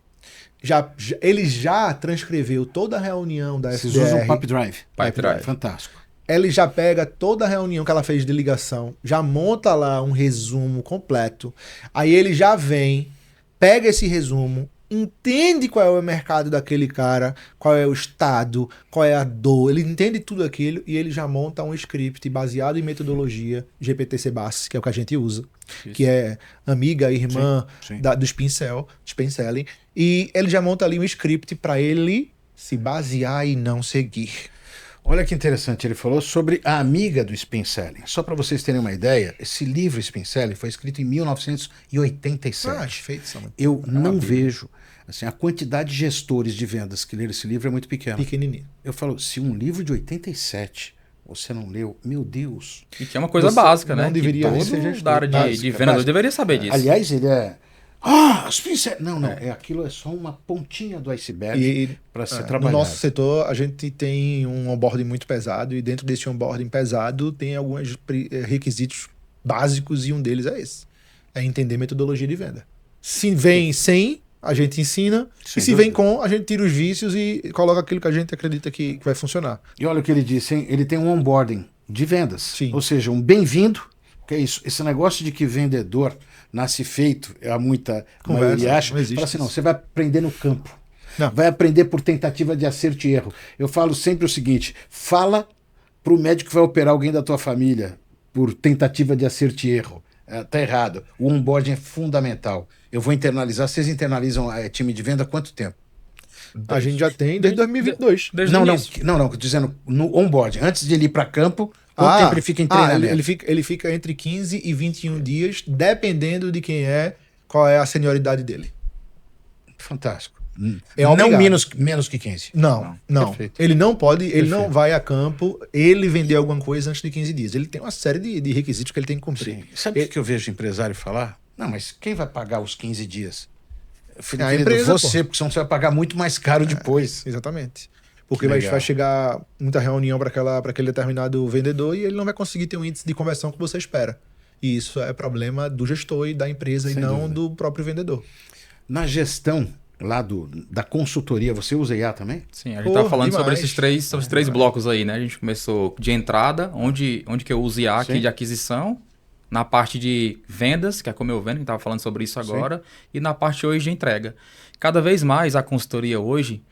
Ele já transcreveu toda a reunião da Vocês SDR. usam o Pipe Drive. Pipe Drive. Fantástico. Ele já pega toda a reunião que ela fez de ligação, já monta lá um resumo completo. Aí ele já vem, pega esse resumo, entende qual é o mercado daquele cara, qual é o estado, qual é a dor, ele entende tudo aquilo e ele já monta um script baseado em metodologia GPT-CBAS, que é o que a gente usa, que é amiga, irmã sim. do Spincelling, e ele já monta ali um script para ele se basear e não seguir. Olha que interessante, ele falou sobre a amiga do Spincelling. Só para vocês terem uma ideia, esse livro Spincelling foi escrito em 1987. Feito, Samuel. Eu não vejo, assim, a quantidade de gestores de vendas que leram esse livro é muito pequena. Pequenininho. Eu falo, se um livro de 87 você não leu, meu Deus. E que é uma coisa Você básica, não né? deveria que ser todo gestor. da área de vendedor deveria saber disso. Aliás, ele é... Spincelling! Não, aquilo é só uma pontinha do iceberg para ser trabalhado. No nosso setor, a gente tem um onboarding muito pesado e dentro desse onboarding pesado tem alguns requisitos básicos e um deles é esse. É entender metodologia de venda. Se vem sem, a gente ensina. Sem e se dúvida. vem com, a gente tira os vícios e coloca aquilo que a gente acredita que vai funcionar. E olha o que ele disse, hein? Ele tem um onboarding de vendas. Sim. Ou seja, um bem-vindo, que é isso. Esse negócio de que vendedor nasce feito, há muita Conversa, maioria acha, não existe fala assim, não, isso. você vai aprender no campo. Não. Vai aprender por tentativa de acerto e erro. Eu falo sempre o seguinte, fala para o médico que vai operar alguém da tua família por tentativa de acerto e erro. Tá errado. O onboarding é fundamental. Eu vou internalizar. Vocês internalizam time de venda há quanto tempo? A gente já tem desde 2022. Desde Não, o não, início. não, tô dizendo no onboarding. Antes de ele ir para campo, quanto tempo ele fica em treinamento? Ele fica entre 15 e 21 dias, dependendo de quem é, qual é a senioridade dele. Fantástico. É não obrigado. menos que 15. Não. Perfeito. Ele não pode, ele Perfeito. não vai a campo, ele vender alguma coisa antes de 15 dias. Ele tem uma série de requisitos que ele tem que cumprir. Sim. Sabe o que eu vejo empresário falar? Não, mas quem vai pagar os 15 dias? É a empresa, você, porque senão você vai pagar muito mais caro depois. Exatamente. Porque Legal. vai chegar muita reunião para aquele determinado vendedor e ele não vai conseguir ter um índice de conversão que você espera. E isso é problema do gestor e da empresa Sem e não dúvida. do próprio vendedor. Na gestão lá da consultoria, você usa IA também? Sim, a gente tá falando sobre demais. esses três blocos aí, né? A gente começou de entrada, onde que eu uso IA aqui Sim. de aquisição, na parte de vendas, que é como eu vendo, a gente tava falando sobre isso agora, e na parte hoje de entrega. Cada vez mais a consultoria hoje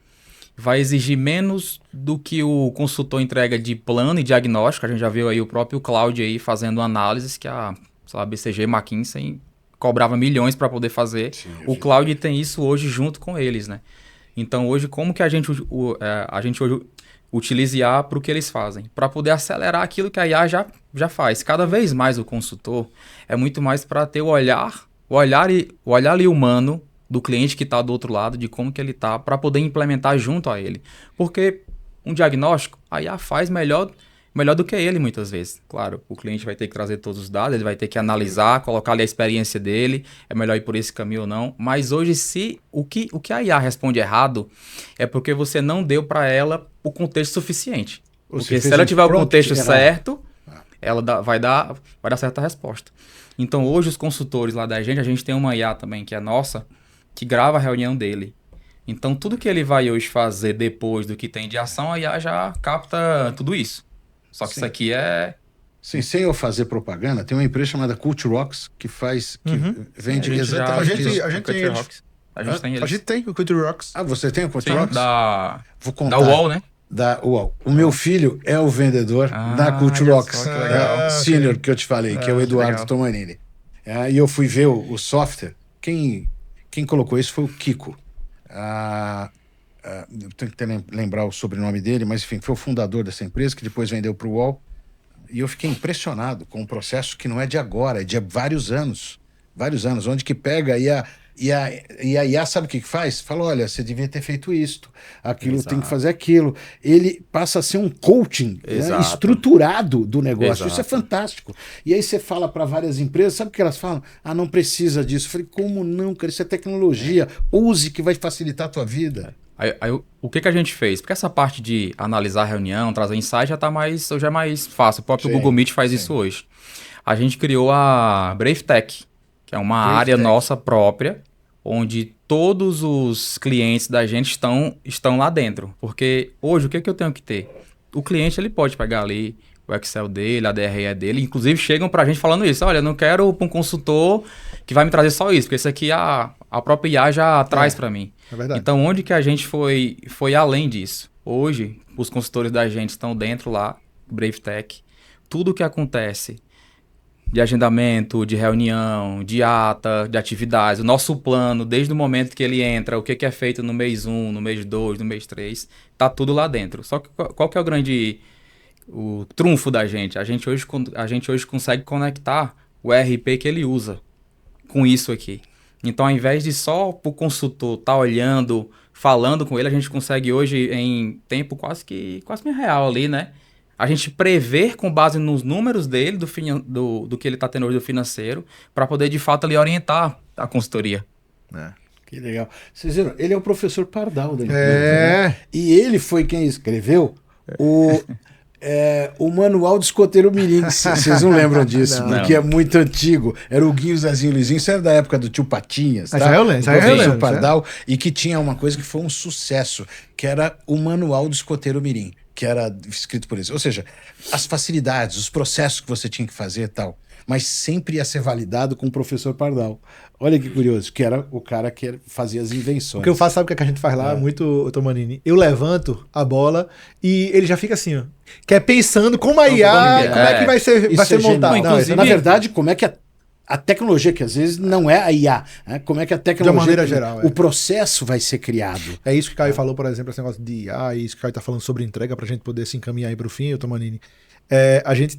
vai exigir menos do que o consultor entrega de plano e diagnóstico. A gente já viu aí o próprio Cláudio aí fazendo análises que a BCG e McKinsey cobrava milhões para poder fazer. Sim, eu O vi. Cláudio tem isso hoje junto com eles, né? Então hoje, como que a gente hoje utiliza IA para o que eles fazem? Para poder acelerar aquilo que a IA já faz. Cada vez mais o consultor é muito mais para ter o olhar ali humano do cliente que está do outro lado, de como que ele está, para poder implementar junto a ele. Porque um diagnóstico, a IA faz melhor do que ele muitas vezes. Claro, o cliente vai ter que trazer todos os dados, ele vai ter que analisar, colocar ali a experiência dele, é melhor ir por esse caminho ou não. Mas hoje, o que a IA responde errado é porque você não deu para ela o contexto suficiente. Ou Porque você se fez ela um tiver o prompt contexto errado. certo, ela vai dar certa resposta. Então hoje os consultores lá da gente, a gente tem uma IA também que é nossa, que grava a reunião dele. Então tudo que ele vai hoje fazer depois do que tem de ação, a IA já capta tudo isso. Só que Sim. isso aqui é... Sim, sem eu fazer propaganda, tem uma empresa chamada Culturox que vende exatamente isso. A gente tem eles. A gente tem A eles. gente tem o Culture Rocks. Ah, você tem o Sim, Culturox? Vou contar. da UOL, né? Da UOL. O meu filho é o vendedor da Culturox. olha só, que legal. Senior, que eu te falei, que é o Eduardo legal. Tomanini. E eu fui ver o software. Quem colocou isso foi o Kiko. Eu tenho que lembrar o sobrenome dele, mas enfim, foi o fundador dessa empresa, que depois vendeu para o UOL. E eu fiquei impressionado com um processo que não é de agora, é de vários anos. Vários anos, onde que pega E a IA sabe o que faz? Fala, olha, você devia ter feito isto, aquilo Exato. tem que fazer aquilo. Ele passa a ser um coaching, né, Exato. estruturado do negócio. Isso é Exato. fantástico. E aí você fala para várias empresas, sabe o que elas falam? Ah, não precisa disso. Eu falei, como não, cara? Isso é tecnologia. Use que vai facilitar a tua vida. Aí, o que a gente fez? Porque essa parte de analisar a reunião, trazer insight já é mais fácil. O próprio Sim, Google Meet faz sim. isso hoje. A gente criou a BraveTech, que é uma área nossa própria, onde todos os clientes da gente estão lá dentro. Porque hoje, o que eu tenho que ter? O cliente ele pode pegar ali o Excel dele, a DRE dele. Inclusive, chegam pra gente falando isso. Olha, eu não quero um consultor que vai me trazer só isso, porque isso aqui a própria IA já traz pra mim. É verdade. Então, onde que a gente foi além disso? Hoje, os consultores da gente estão dentro lá, BraveTech. Tudo o que acontece de agendamento, de reunião, de ata, de atividades, o nosso plano, desde o momento que ele entra, o que é feito no mês 1, no mês 2, no mês 3, tá tudo lá dentro. Só que qual que é o trunfo da gente? A gente hoje consegue conectar o ERP que ele usa com isso aqui. Então, ao invés de só o consultor estar olhando, falando com ele, a gente consegue hoje, em tempo quase que real ali, né? A gente prever com base nos números dele, do que ele está tendo hoje do financeiro, para poder, de fato, ali orientar a consultoria. Que legal. Vocês viram? Ele é o professor Pardal da empresa. É. Né? E ele foi quem escreveu o Manual do Escoteiro Mirim. Vocês não lembram disso, Não. porque é muito antigo. Era o Guinho, Zezinho, Luizinho. Isso era da época do tio Patinhas. Tá? Isso aí eu lembro, isso aí eu professor lembro, Pardal. E que tinha uma coisa que foi um sucesso, que era o Manual do Escoteiro Mirim, que era escrito por isso. Ou seja, as facilidades, os processos que você tinha que fazer e tal. Mas sempre ia ser validado com o professor Pardal. Olha que curioso, que era o cara que fazia as invenções. O que eu faço, sabe o que a gente faz lá? Muito, Tomanini. Eu levanto a bola e ele já fica assim, ó. Que é pensando como a IA, como é que vai ser Isso é montado. genial. Inclusive- Na verdade, como é que a tecnologia, que às vezes não é a IA, né? Como é que a tecnologia, maneira geral, o processo vai ser criado. É isso que o Caio falou, por exemplo, esse negócio de IA, isso que o Caio tá falando sobre entrega, pra gente poder se encaminhar aí pro fim, Tomanini.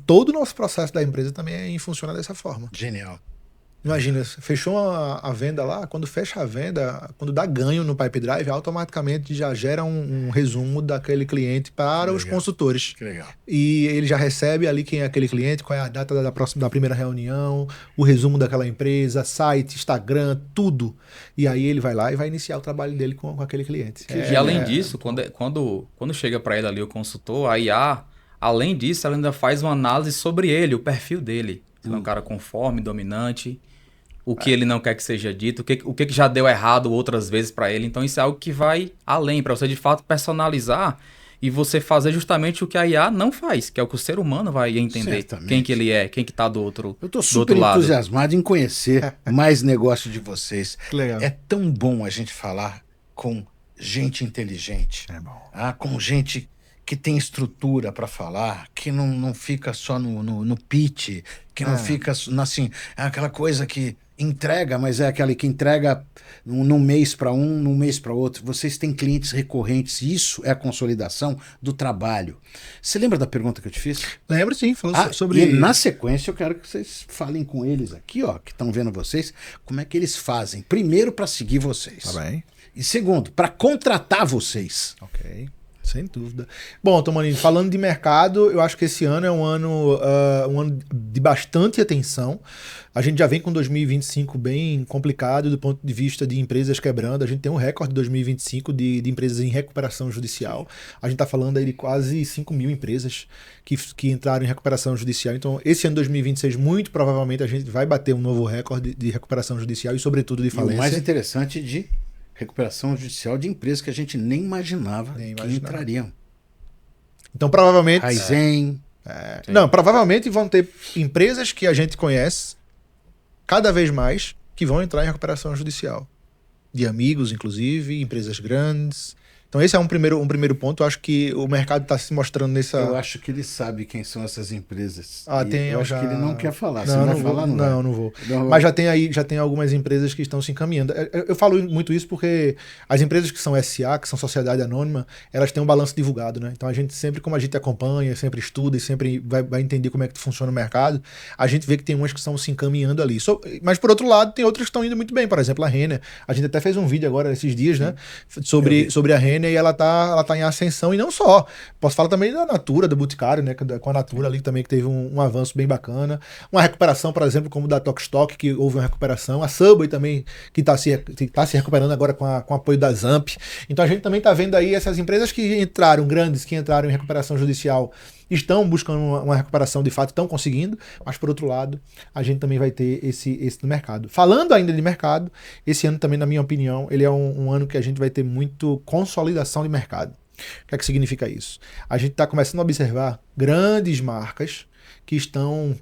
Todo o nosso processo da empresa também funciona dessa forma. Genial. Imagina, fechou a venda lá, quando fecha a venda, quando dá ganho no Pipe Drive, automaticamente já gera um resumo daquele cliente para os consultores. Que legal. E ele já recebe ali quem é aquele cliente, qual é a data da primeira reunião, o resumo daquela empresa, site, Instagram, tudo. E aí ele vai lá e vai iniciar o trabalho dele com aquele cliente. E além disso, quando chega para ele ali o consultor, a IA, além disso, ela ainda faz uma análise sobre ele, o perfil dele. Se ele é um cara conforme, dominante, o que ele não quer que seja dito, o que já deu errado outras vezes para ele. Então isso é algo que vai além, para você de fato personalizar e você fazer justamente o que a IA não faz, que é o que o ser humano vai entender. Certamente. Quem que ele é, quem que tá do outro Eu tô do super outro lado. entusiasmado em conhecer mais negócio de vocês. Que legal. É tão bom a gente falar com gente inteligente. É bom. Com gente que tem estrutura para falar, que não fica só no pitch, que não fica assim, é aquela coisa que entrega, mas é aquela que entrega num mês para um, num mês para outro. Vocês têm clientes recorrentes, isso é a consolidação do trabalho. Você lembra da pergunta que eu te fiz? Lembro sim, falou sobre... E na sequência eu quero que vocês falem com eles aqui, ó, que estão vendo vocês, como é que eles fazem. Primeiro, para seguir vocês. Tá bem. E segundo, para contratar vocês. Ok, sem dúvida. Bom, Tomanini, falando de mercado, eu acho que esse ano é um ano de bastante atenção. A gente já vem com 2025 bem complicado do ponto de vista de empresas quebrando. A gente tem um recorde de 2025 de empresas em recuperação judicial. A gente está falando aí de quase 5 mil empresas que entraram em recuperação judicial. Então, esse ano 2026, muito provavelmente, a gente vai bater um novo recorde de recuperação judicial e, sobretudo, de E o falência. mais interessante de recuperação judicial de empresas que a gente nem imaginava que entrariam. Então, provavelmente... Raizen. Não, provavelmente vão ter empresas que a gente conhece cada vez mais que vão entrar em recuperação judicial. De amigos, inclusive, empresas grandes Então esse é um primeiro ponto. Eu acho que o mercado está se mostrando nessa... Eu acho que ele sabe quem são essas empresas. Eu acho que ele não quer falar. Não, Você não vai vou, falar, não vou. Mas já tem algumas empresas que estão se encaminhando. Eu falo muito isso porque as empresas que são SA, que são sociedade anônima, elas têm um balanço divulgado, né? Então a gente sempre, como a gente acompanha, sempre estuda e sempre vai entender como é que funciona o mercado, a gente vê que tem umas que estão se encaminhando ali. Mas por outro lado, tem outras que estão indo muito bem. Por exemplo, a Renner. A gente até fez um vídeo agora esses dias, né? Sobre a Renner, e ela tá em ascensão, e não só. Posso falar também da Natura, do Boticário, né? Com a Natura ali também, que teve um avanço bem bacana. Uma recuperação, por exemplo, como da Tokstok, que houve uma recuperação. A Subway também, que tá se recuperando agora com o apoio da Zamp. Então a gente também tá vendo aí essas empresas que entraram, grandes, que entraram em recuperação judicial, estão buscando uma recuperação, de fato, estão conseguindo, mas por outro lado, a gente também vai ter esse no mercado. Falando ainda de mercado, esse ano também, na minha opinião, ele é um ano que a gente vai ter muito consolidação de mercado. O que é que significa isso? A gente está começando a observar grandes marcas que estão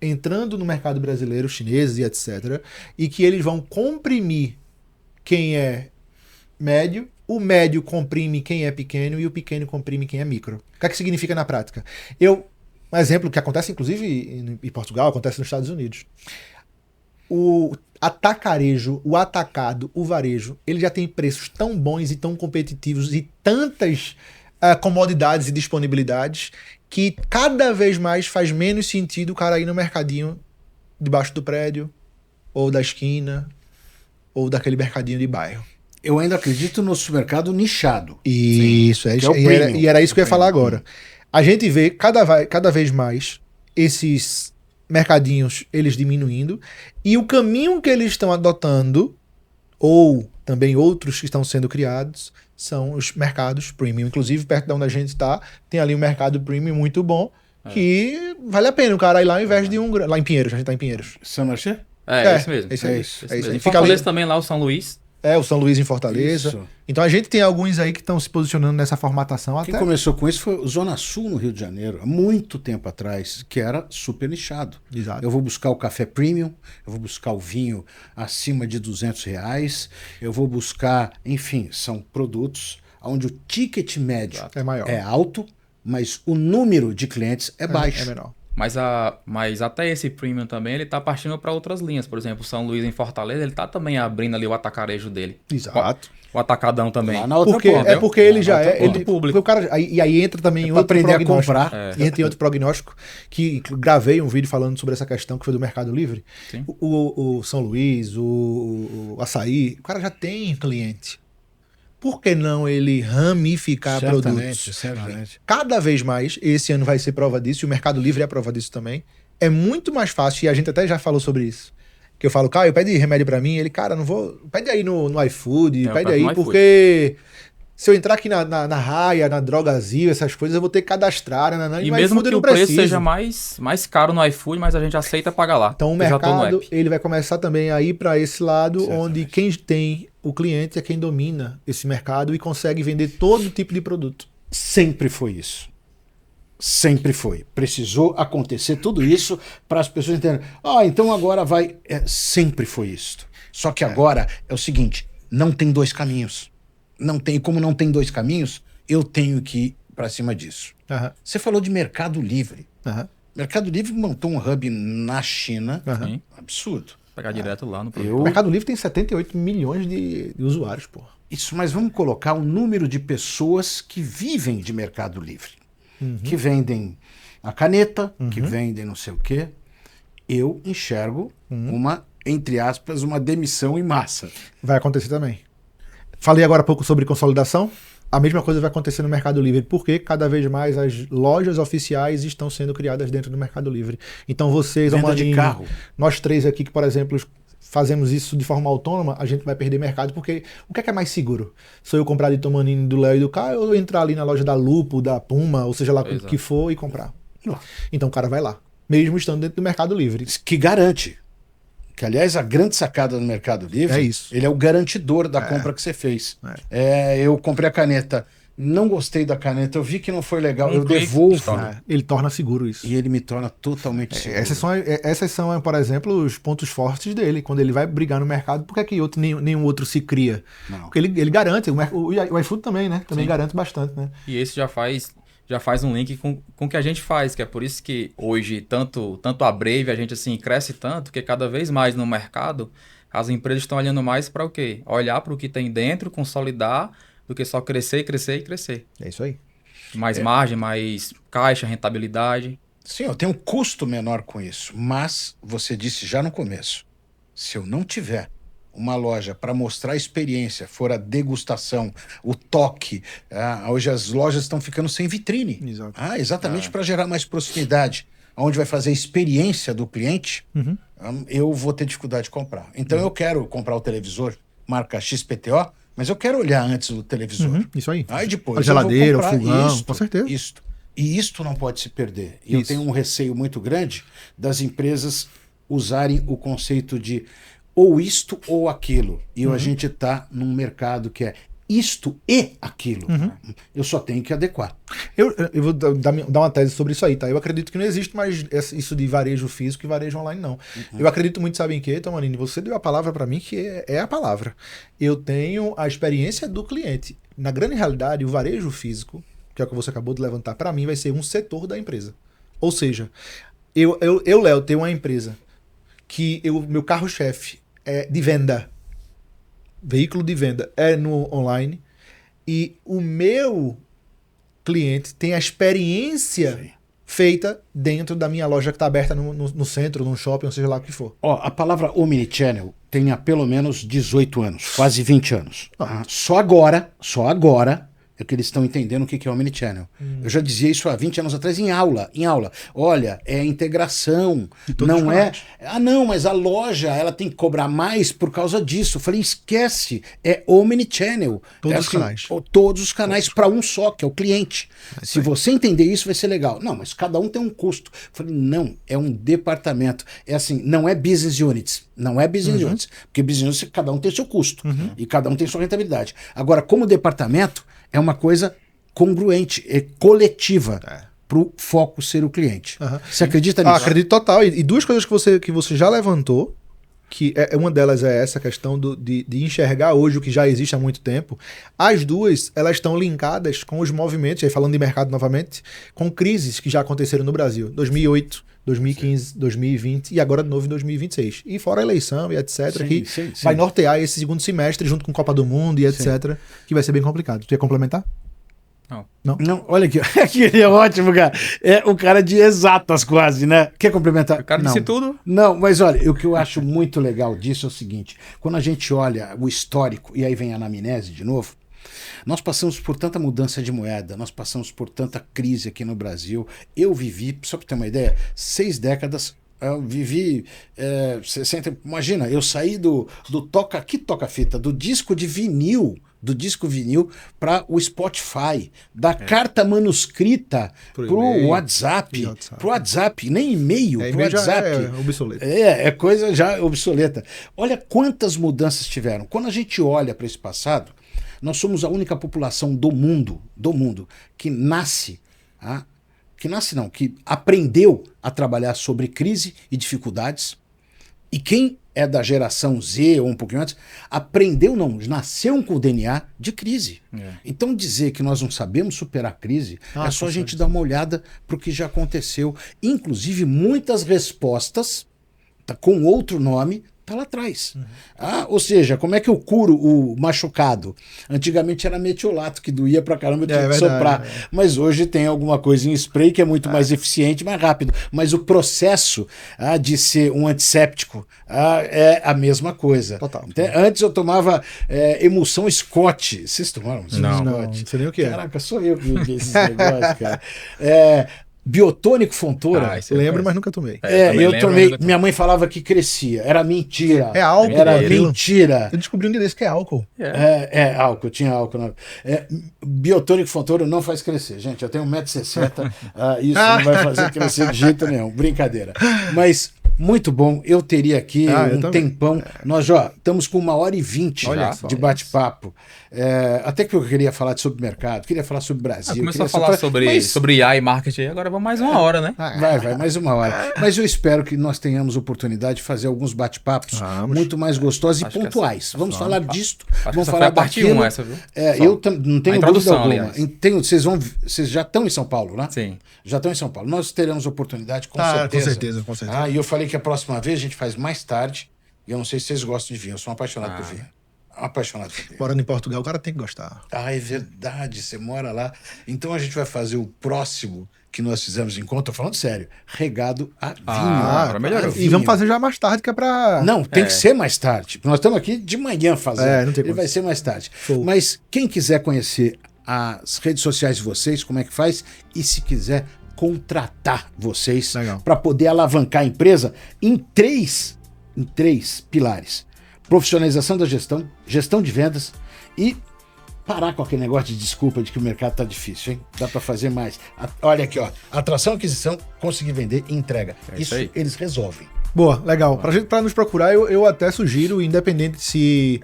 entrando no mercado brasileiro, chineses e etc., e que eles vão comprimir quem é médio, o médio comprime quem é pequeno e o pequeno comprime quem é micro. O que é que significa na prática? Um exemplo que acontece inclusive em Portugal, acontece nos Estados Unidos. O atacarejo, o atacado, o varejo, ele já tem preços tão bons e tão competitivos e tantas comodidades e disponibilidades que cada vez mais faz menos sentido o cara ir no mercadinho debaixo do prédio, ou da esquina, ou daquele mercadinho de bairro. Eu ainda acredito no supermercado nichado. Isso, e era isso que eu ia falar agora. A gente vê cada vez mais esses mercadinhos, eles diminuindo, e o caminho que eles estão adotando, ou também outros que estão sendo criados, são os mercados premium. Inclusive, perto de onde a gente está, tem ali um mercado premium muito bom, que vale a pena o cara ir lá ao invés de lá em Pinheiros, a gente está em Pinheiros. São Marché? É isso mesmo. É isso. Em Fortaleza também, lá o São Luís. O São Luís em Fortaleza. Isso. Então a gente tem alguns aí que estão se posicionando nessa formatação. Quem começou com isso foi o Zona Sul, no Rio de Janeiro, há muito tempo atrás, que era super nichado. Exato. Eu vou buscar o café premium, eu vou buscar o vinho acima de R$200, eu vou buscar, enfim, são produtos onde o ticket médio é alto, mas o número de clientes é baixo. É menor. Mas até esse premium também, ele tá partindo para outras linhas. Por exemplo, o São Luís em Fortaleza, ele tá também abrindo ali o atacarejo dele. Exato. O atacadão também. Lá na outra ponta, porque ele já é... público. O cara, e aí entra também outro aprender prognóstico. A comprar. E entra outro prognóstico, que gravei um vídeo falando sobre essa questão, que foi do Mercado Livre. Sim. O São Luís, o Açaí, o cara já tem cliente. Por que não ele ramificar produtos? Certamente. Cada vez mais, esse ano vai ser prova disso, e o Mercado Livre é prova disso também. É muito mais fácil, e a gente até já falou sobre isso. Que eu falo, Caio, pede remédio pra mim. Ele, cara, não vou... Pede aí no iFood, pede aí, porque... Se eu entrar aqui na Raia, na Drogazil, essas coisas, eu vou ter que cadastrar. E mesmo que o preço seja mais caro no iFood, mas a gente aceita pagar lá. Então o mercado, ele vai começar também a ir para esse lado, onde quem tem o cliente é quem domina esse mercado e consegue vender todo tipo de produto. Sempre foi isso. Sempre foi. Precisou acontecer tudo isso para as pessoas entenderem. Então agora vai... sempre foi isso. Só que agora é o seguinte, não tem dois caminhos. Como não tem dois caminhos, eu tenho que ir para cima disso. Você falou de Mercado Livre. Mercado Livre montou um hub na China. Absurdo. Pegar direto lá no produto. O Mercado Livre tem 78 milhões de usuários, pô. Isso, mas vamos colocar o número de pessoas que vivem de Mercado Livre. Que vendem a caneta, que vendem não sei o quê. Eu enxergo uma, entre aspas, uma demissão em massa. Vai acontecer também. Falei agora há pouco sobre consolidação. A mesma coisa vai acontecer no Mercado Livre, porque cada vez mais as lojas oficiais estão sendo criadas dentro do Mercado Livre. Então vocês, de carro. Nós três aqui que, por exemplo, fazemos isso de forma autônoma, a gente vai perder mercado, porque o que é mais seguro? Sou eu comprar de Tomanini, do Léo e do Caio, ou eu entrar ali na loja da Lupo, da Puma, ou seja lá o que for, e comprar? Então o cara vai lá, mesmo estando dentro do Mercado Livre. Que garante. Que, aliás, a grande sacada do Mercado Livre, é isso. Ele é o garantidor da compra que você fez. Eu comprei a caneta não gostei da caneta, eu vi que não foi legal, eu clique, devolvo. estoura. Ele torna seguro isso. E ele me torna totalmente seguro. Essas são, por exemplo, os pontos fortes dele. Quando ele vai brigar no mercado, por que que nenhum outro se cria? Não. Porque ele garante, o iFood também, né? Também garante bastante, né? E esse já faz um link com o que a gente faz, que é por isso que hoje tanto a Brave, a gente assim cresce tanto, que cada vez mais no mercado as empresas estão olhando mais para o quê? Olhar para o que tem dentro, consolidar, do que só crescer, crescer e crescer. É isso aí. Mais margem, mais caixa, rentabilidade. Sim, eu tenho um custo menor com isso, mas você disse já no começo, se eu não tiver uma loja para mostrar a experiência, for a degustação, o toque, hoje as lojas estão ficando sem vitrine. Exato. Exatamente para gerar mais proximidade, onde vai fazer a experiência do cliente, eu vou ter dificuldade de comprar. Então eu quero comprar o televisor, marca XPTO, mas eu quero olhar antes o televisor. Isso aí. Aí depois A geladeira, eu vou o comprar fogão, com certeza. Isto. E isto não pode se perder. E eu tenho um receio muito grande das empresas usarem o conceito de ou isto ou aquilo. E a gente está num mercado que é isto e aquilo. Eu só tenho que adequar. Eu vou dar uma tese sobre isso aí, tá? Eu acredito que não existe mais isso de varejo físico e varejo online, não. Eu acredito muito, sabe em quê, Tomanini? Você deu a palavra para mim, que é a palavra. Eu tenho a experiência do cliente. Na grande realidade, o varejo físico, que é o que você acabou de levantar, para mim vai ser um setor da empresa. Ou seja, eu Léo, tenho uma empresa que meu carro-chefe é de venda, veículo de venda é no online, e o meu cliente tem a experiência feita dentro da minha loja que está aberta no centro, num shopping, ou seja lá o que for. A palavra Omnichannel tem há pelo menos 18 anos, quase 20 anos. Só agora é que eles estão entendendo o que é Omnichannel. Eu já dizia isso há 20 anos atrás em aula. Olha, é a integração, não é... não, mas a loja ela tem que cobrar mais por causa disso. Eu falei, esquece, é Omnichannel. Todos os canais. Todos os canais para um só, que é o cliente. Se você entender isso, vai ser legal. Não, mas cada um tem um custo. Eu falei, não, é um departamento. É assim, não é business units. Não é business units. Porque business units, cada um tem seu custo. E cada um tem sua rentabilidade. Agora, como departamento, é uma coisa congruente, é coletiva, para o foco ser o cliente. Você acredita nisso? Acredito total. E duas coisas que você já levantou, que uma delas é essa questão de enxergar hoje o que já existe há muito tempo. As duas, elas estão linkadas com os movimentos, aí falando de mercado novamente, com crises que já aconteceram no Brasil. 2008, 2015, 2020 e agora de novo em 2026. E fora a eleição e etc. que vai nortear esse segundo semestre junto com Copa do Mundo e etc. Que vai ser bem complicado. Tu ia complementar? Não, olha aqui. Aquele é ótimo, cara. É o cara de exatas quase, né? Quer complementar? O cara disse tudo. Não, mas olha, o que eu acho muito legal disso é o seguinte. Quando a gente olha o histórico, e aí vem a anamnese de novo, nós passamos por tanta mudança de moeda, nós passamos por tanta crise aqui no Brasil. Eu vivi, só para ter uma ideia, 6 décadas. Eu vivi, imagina, eu saí do toca-fita, do disco vinil para o Spotify, da carta manuscrita para o WhatsApp, nem e-mail, para o WhatsApp. É obsoleto. É coisa já obsoleta. Olha quantas mudanças tiveram. Quando a gente olha para esse passado, nós somos a única população do mundo que que aprendeu a trabalhar sobre crise e dificuldades. E quem é da geração Z ou um pouquinho antes, nasceu com o DNA de crise. Então dizer que nós não sabemos superar a crise, é só a gente dar uma olhada para o que já aconteceu. Inclusive, muitas respostas com outro nome tá lá atrás. Ou seja, como é que eu curo o machucado? Antigamente era metiolato, que doía pra caramba, eu tinha que soprar. Mas hoje tem alguma coisa em spray que é muito mais eficiente, mais rápido. Mas o processo de ser um antisséptico é a mesma coisa. Total. Antes eu tomava emulsão Scott. Vocês tomaram emulsão Scott? Não sei nem o que é. Caraca, sou eu que vi esses negócios, cara. Biotônico Fontoura. Lembro, mas nunca tomei. Eu tomei. Minha mãe falava que crescia. Era mentira. É álcool. Era mentira. Eu descobri um dia desse que é álcool. Álcool. Tinha álcool. Biotônico Fontoura não faz crescer. Gente, eu tenho 1,60 m. Isso não vai fazer crescer de jeito nenhum. Brincadeira. Mas muito bom. Eu teria aqui um tempão. Nós já estamos com 1h20 de bate-papo. Até que eu queria falar sobre mercado, queria falar sobre Brasil. Começou a falar sobre IA e marketing, agora vamos mais 1 hora, né? Vai, mais 1 hora. Mas eu espero que nós tenhamos oportunidade de fazer alguns bate-papos muito mais gostosos e pontuais. Vamos falar disto, vamos falar parte 1 essa, viu? Eu não tenho dúvida alguma. Vocês já estão em São Paulo, né? Sim. Já estão em São Paulo. Nós teremos oportunidade, com certeza. Com certeza. E eu falei que a próxima vez a gente faz mais tarde. E eu não sei se vocês gostam de vinho. Eu sou um apaixonado por vinho. Apaixonado por vinho. Morando em Portugal, o cara tem que gostar. É verdade. Você mora lá. Então a gente vai fazer o próximo que nós fizemos encontro. Tô falando sério. Regado a vinho. Melhorou. E vamos fazer já mais tarde, que é pra... Não, tem que ser mais tarde. Nós estamos aqui de manhã fazendo. Não tem Ele vai ser mais tarde. Show. Mas quem quiser conhecer as redes sociais de vocês, como é que faz? E se quiser contratar vocês para poder alavancar a empresa em três pilares: profissionalização da gestão, gestão de vendas e parar com aquele negócio de desculpa de que o mercado tá difícil, hein? Dá para fazer mais. Olha aqui, ó, atração, aquisição, conseguir vender e entrega. Isso aí. Eles resolvem. Boa, legal. Para nos procurar, eu até sugiro, independente se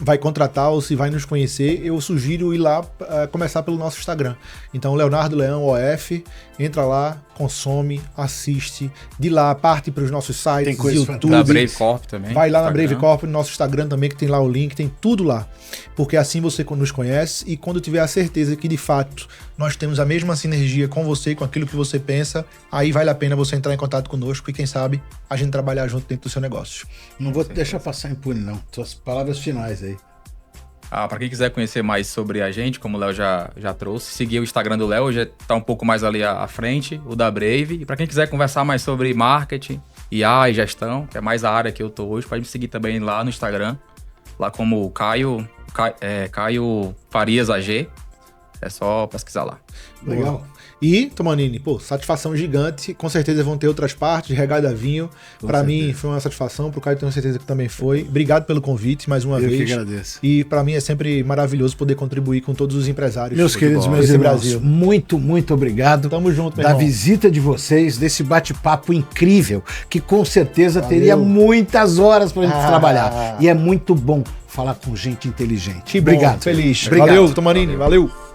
vai contratar ou se vai nos conhecer, eu sugiro ir lá começar pelo nosso Instagram. Então, Leonardo Leão OF, entra lá, consome, assiste, de lá parte para os nossos sites, YouTube. Da Brave Corp também. Vai lá na Brave Corp, no nosso Instagram também, que tem lá o link, tem tudo lá. Porque assim você nos conhece e quando tiver a certeza que de fato nós temos a mesma sinergia com você, com aquilo que você pensa, aí vale a pena você entrar em contato conosco e quem sabe a gente trabalhar junto dentro do seu negócio. Não vou deixar passar impune, não. Suas palavras finais aí. Para quem quiser conhecer mais sobre a gente, como o Léo já trouxe, seguir o Instagram do Léo, já tá um pouco mais ali à frente, o da Brave. E para quem quiser conversar mais sobre marketing, IA e gestão, que é mais a área que eu tô hoje, pode me seguir também lá no Instagram, lá como Caio Farias AG. É só pesquisar lá. Legal. E, Tomanini, satisfação gigante. Com certeza vão ter outras partes, regado a vinho. Para mim foi uma satisfação, pro Caio tenho certeza que também foi. Obrigado pelo convite mais uma vez. Eu que agradeço. E para mim é sempre maravilhoso poder contribuir com todos os empresários. Meus queridos, meus irmãos, Brasil. Muito obrigado. Tamo junto, meu da irmão. Visita de vocês, desse bate-papo incrível, que com certeza teria muitas horas pra gente trabalhar. E é muito bom falar com gente inteligente. Obrigado. Feliz. Obrigado. Valeu, Tomanini. Valeu.